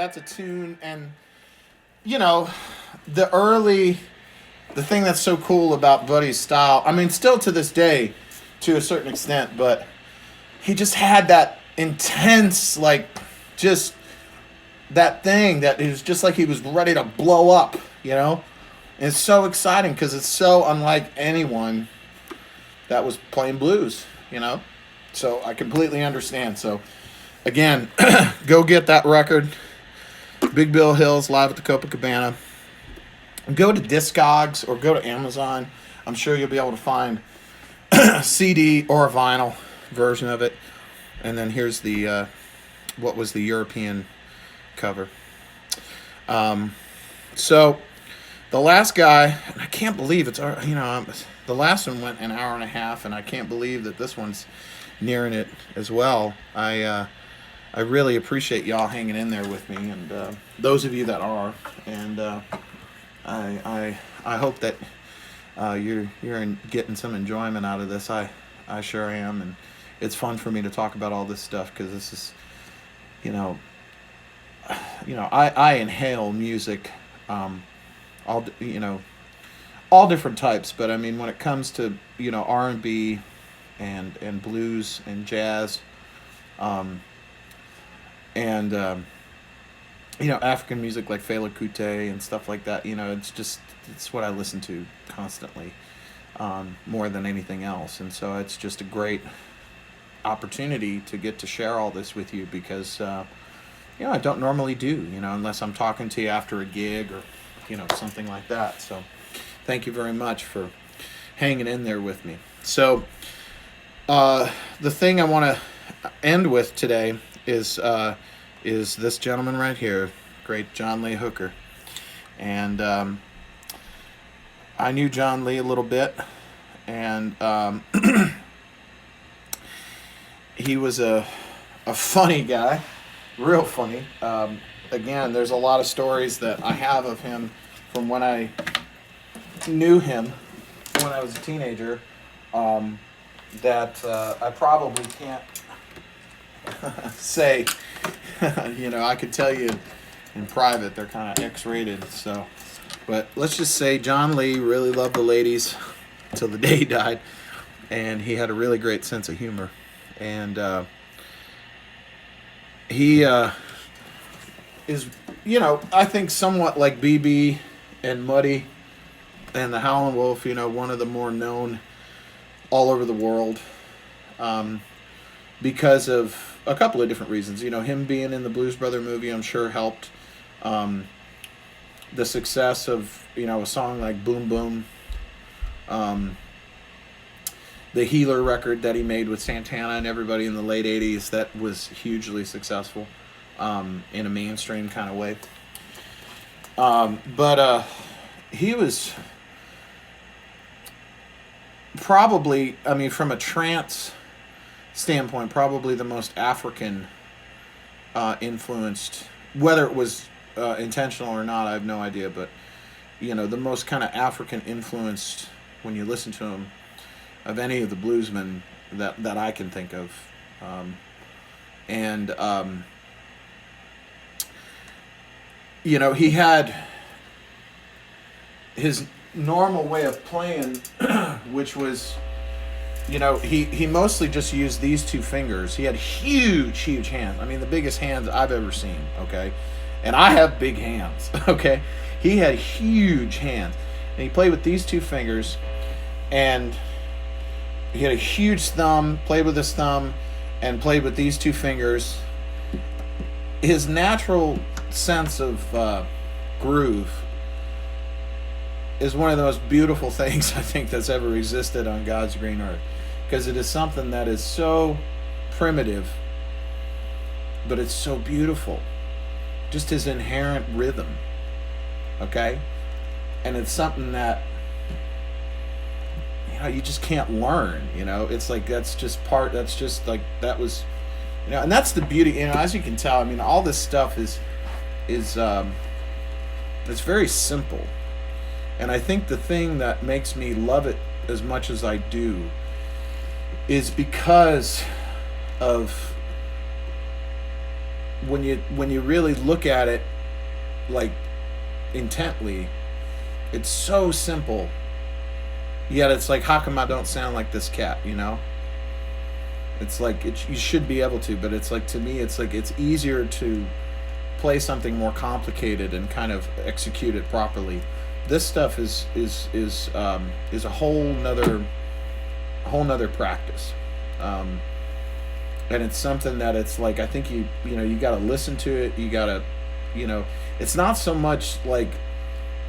that's a tune. And, you know, the thing that's so cool about Buddy's style, I mean, still to this day, to a certain extent, but he just had that intense, like, just that thing that is just like he was ready to blow up, you know? And it's so exciting because it's so unlike anyone that was playing blues, you know? So I completely understand. So, again, go get that record, Big Bill Hills, live at the Copacabana. Go to Discogs or go to Amazon. I'm sure you'll be able to find a CD or a vinyl version of it. And then here's the what was the European cover. So the last guy, and I can't believe it's, you know, the last one went an hour and a half, and I can't believe that this one's nearing it as well. I really appreciate y'all hanging in there with me, and those of you that are, and I hope that you're getting some enjoyment out of this. I sure am, and it's fun for me to talk about all this stuff because this is, you know, I inhale music, all different types, but I mean when it comes to, you know, R&B and blues and jazz, and you know, African music like Fela Kuti and stuff like that, you know, it's what I listen to constantly, more than anything else. And so it's just a great opportunity to get to share all this with you because, you know, I don't normally do, you know, unless I'm talking to you after a gig or, you know, something like that. So thank you very much for hanging in there with me. So the thing I want to end with today is this gentleman right here, great John Lee Hooker. And I knew John Lee a little bit, and he was a funny guy, real funny. Again, there's a lot of stories that I have of him from when I knew him when I was a teenager, that I probably can't say. You know, I could tell you in private, they're kind of X-rated. So, but let's just say John Lee really loved the ladies until the day he died, and he had a really great sense of humor. And he is, you know, I think somewhat like BB and Muddy and the Howlin Wolf, you know, one of the more known all over the world, because of a couple of different reasons. You know, him being in the Blues Brother movie, I'm sure helped the success of, you know, a song like Boom Boom, the Healer record that he made with Santana and everybody in the late 80s, that was hugely successful in a mainstream kind of way. But he was probably, I mean, from a trance standpoint, probably the most African influenced, whether it was intentional or not, I have no idea, but, you know, the most kind of African influenced, when you listen to him, of any of the bluesmen that I can think of. You know, he had his normal way of playing, which was, you know, he mostly just used these two fingers. He had huge hands. I mean, the biggest hands I've ever seen, okay? And I have big hands, okay? He had huge hands. And he played with these two fingers, and he had a huge thumb, played with his thumb, and played with these two fingers. His natural sense of groove is one of the most beautiful things I think that's ever existed on God's green earth, because it is something that is so primitive, but it's so beautiful. Just his inherent rhythm, okay? And it's something that, you know, you just can't learn, you know? It's like, that's just like, that was, you know, and that's the beauty, you know, as you can tell, I mean, all this stuff is it's very simple. And I think the thing that makes me love it as much as I do is because of when you really look at it like intently, it's so simple. Yet it's like, how come I don't sound like this cat? You know. It's like you should be able to, but it's like, to me, it's like it's easier to play something more complicated and kind of execute it properly. This stuff is a whole nother practice, and it's something that it's like, I think you got to listen to it. You got to, it's not so much like,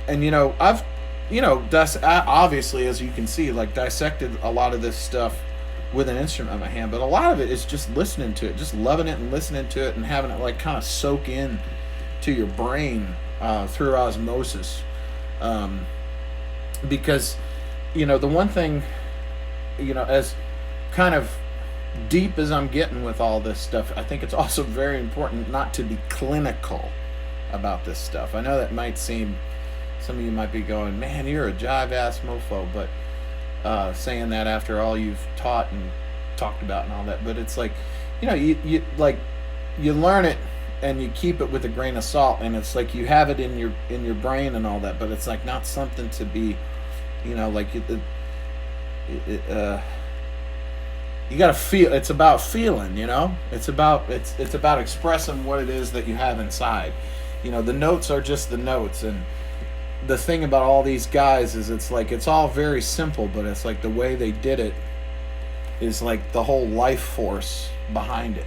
and I've obviously, as you can see, like, dissected a lot of this stuff with an instrument in my hand, but a lot of it is just listening to it, just loving it and listening to it and having it like kind of soak in to your brain through osmosis. Because the one thing, as kind of deep as I'm getting with all this stuff, I think it's also very important not to be clinical about this stuff. I know that might seem, some of you might be going, man, you're a jive ass mofo, but saying that after all you've taught and talked about and all that, but it's like, you learn it and you keep it with a grain of salt, and it's like you have it in your brain and all that, but it's like not something to be, like you got to feel. It's about feeling, it's about expressing what it is that you have inside. The notes are just the notes, and the thing about all these guys is it's like it's all very simple, but it's like the way they did it is like the whole life force behind it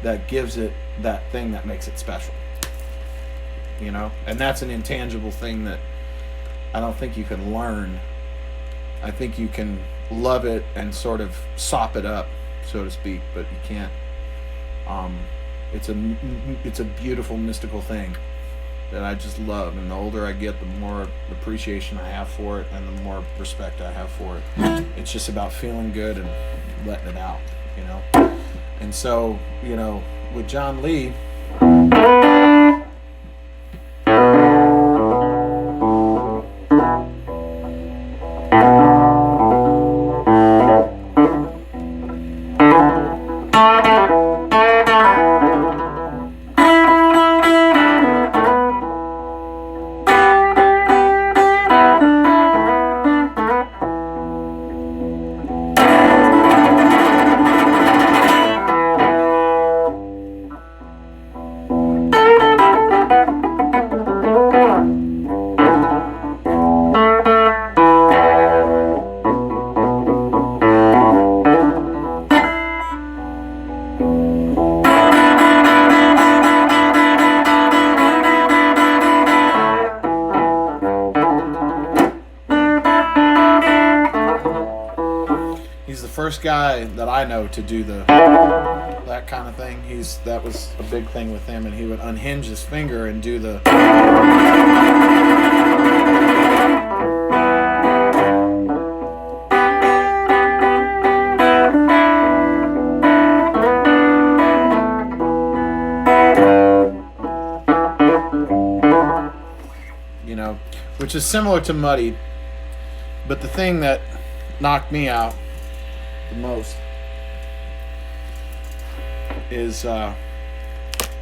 that gives it that thing that makes it special, and that's an intangible thing that I don't think you can learn. I think you can love it and sort of sop it up, so to speak, but you can't. It's a beautiful mystical thing that I just love, and the older I get, the more appreciation I have for it and the more respect I have for it. It's just about feeling good and letting it out, and so with John Lee, first guy that I know to do that kind of thing. That was a big thing with him, and he would unhinge his finger and do the which is similar to Muddy, but the thing that knocked me out the most is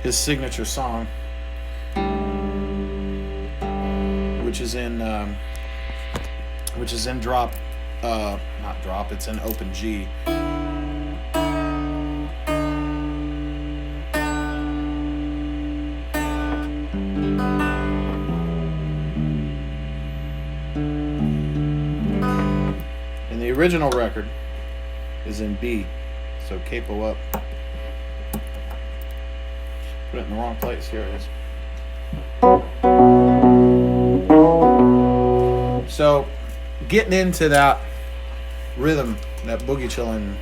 his signature song, which is in drop, not drop, it's in open G. And the original record is in B, so capo up. Put it in the wrong place. Here it is. So, getting into that rhythm, that boogie chillin'.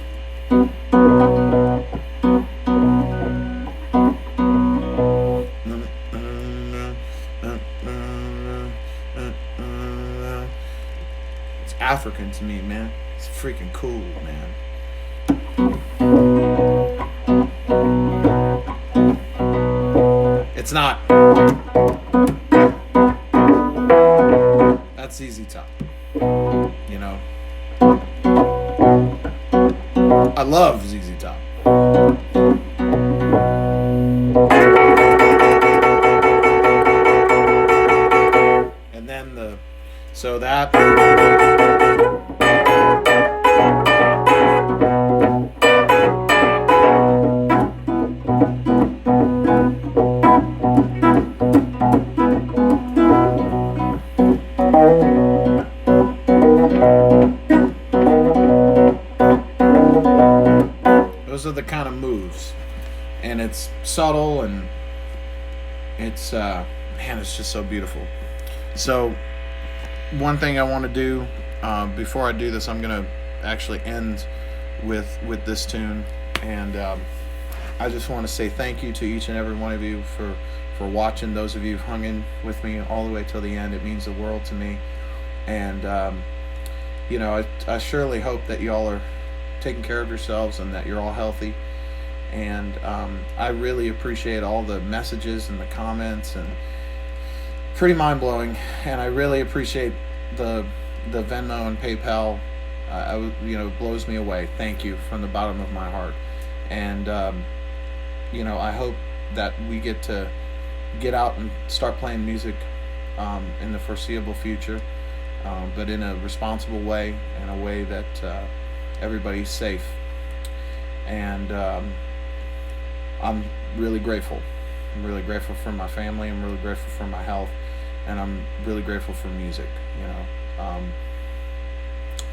It's African to me, man. It's freaking cool, man. It's not. That's ZZ Top. I love ZZ Top. So that. Those are the kind of moves, and it's subtle, and it's man, it's just so beautiful. So one thing I want to do before I do this, I'm gonna actually end with this tune, and I just want to say thank you to each and every one of you for watching. Those of you who've hung in with me all the way till the end, it means the world to me. And I surely hope that y'all are taking care of yourselves and that you're all healthy. And I really appreciate all the messages and the comments, and pretty mind-blowing. And I really appreciate the Venmo and PayPal. It blows me away. Thank you from the bottom of my heart. And I hope that we get to get out and start playing music in the foreseeable future, but in a responsible way, in a way that everybody's safe. And I'm really grateful. I'm really grateful for my family. I'm really grateful for my health, and I'm really grateful for music.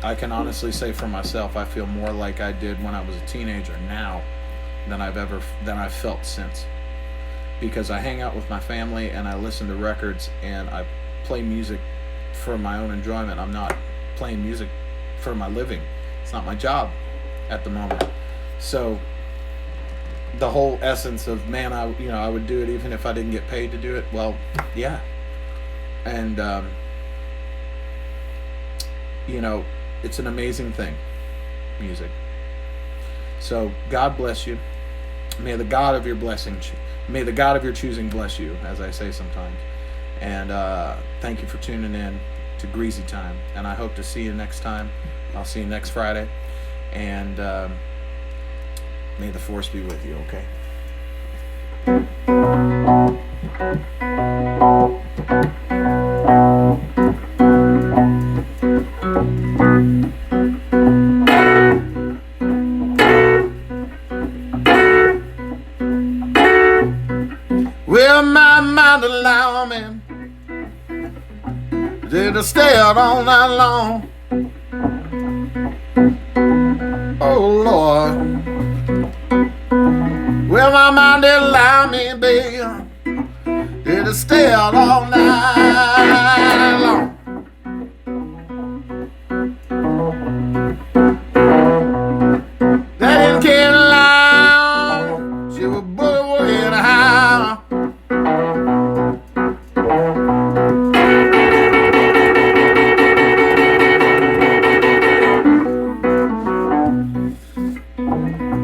I can honestly say for myself, I feel more like I did when I was a teenager now than I've felt since, because I hang out with my family and I listen to records and I play music for my own enjoyment. I'm not playing music for my living. It's not my job at the moment. So the whole essence of, man, I would do it even if I didn't get paid to do it. Well, yeah. And it's an amazing thing, music. So God bless you. May the God of your blessing, may the God of your choosing bless you, as I say sometimes. And thank you for tuning in to Greasy Time. And I hope to see you next time. I'll see you next Friday. And may the force be with you, okay? Well, my mind allow me to stay out all night long. Oh Lord, well, my mind allow me, baby, to stay out all night long. That didn't care long, she was working how.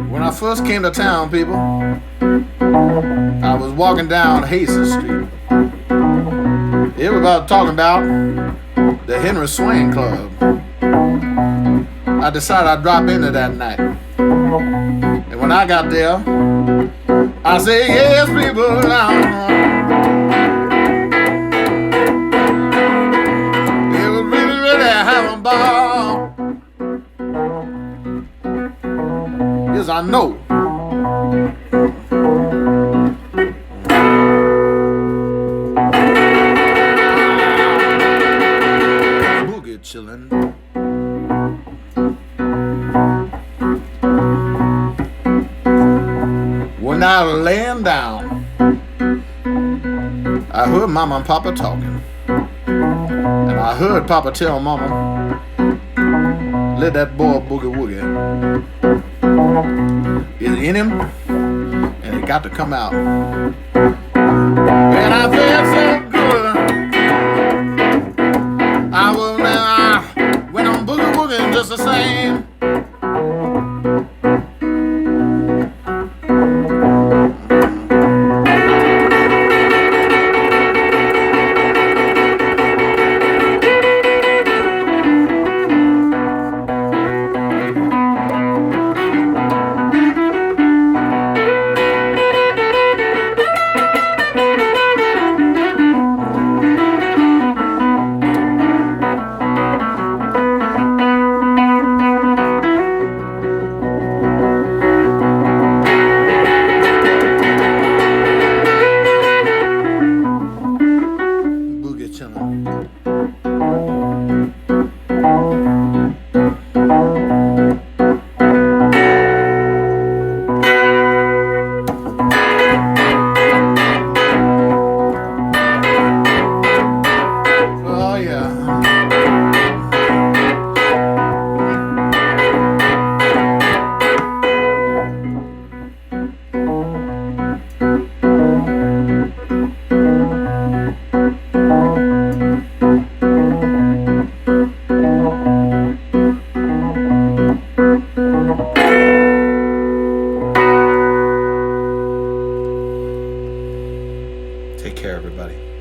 When I first came to town, people, I was walking down Hastings Street. Everybody talking about the Henry Swain Club. I decided I'd drop into that night. And when I got there, I said, yes, people, it was really, really having a ball. Yes, I know. Boogie chillin'. When I was laying down, I heard Mama and Papa talking. And I heard Papa tell Mama, let that boy boogie woogie. It's in him, and it got to come out. And I felt so good. I went on boogie woogie just the same. Take care, everybody.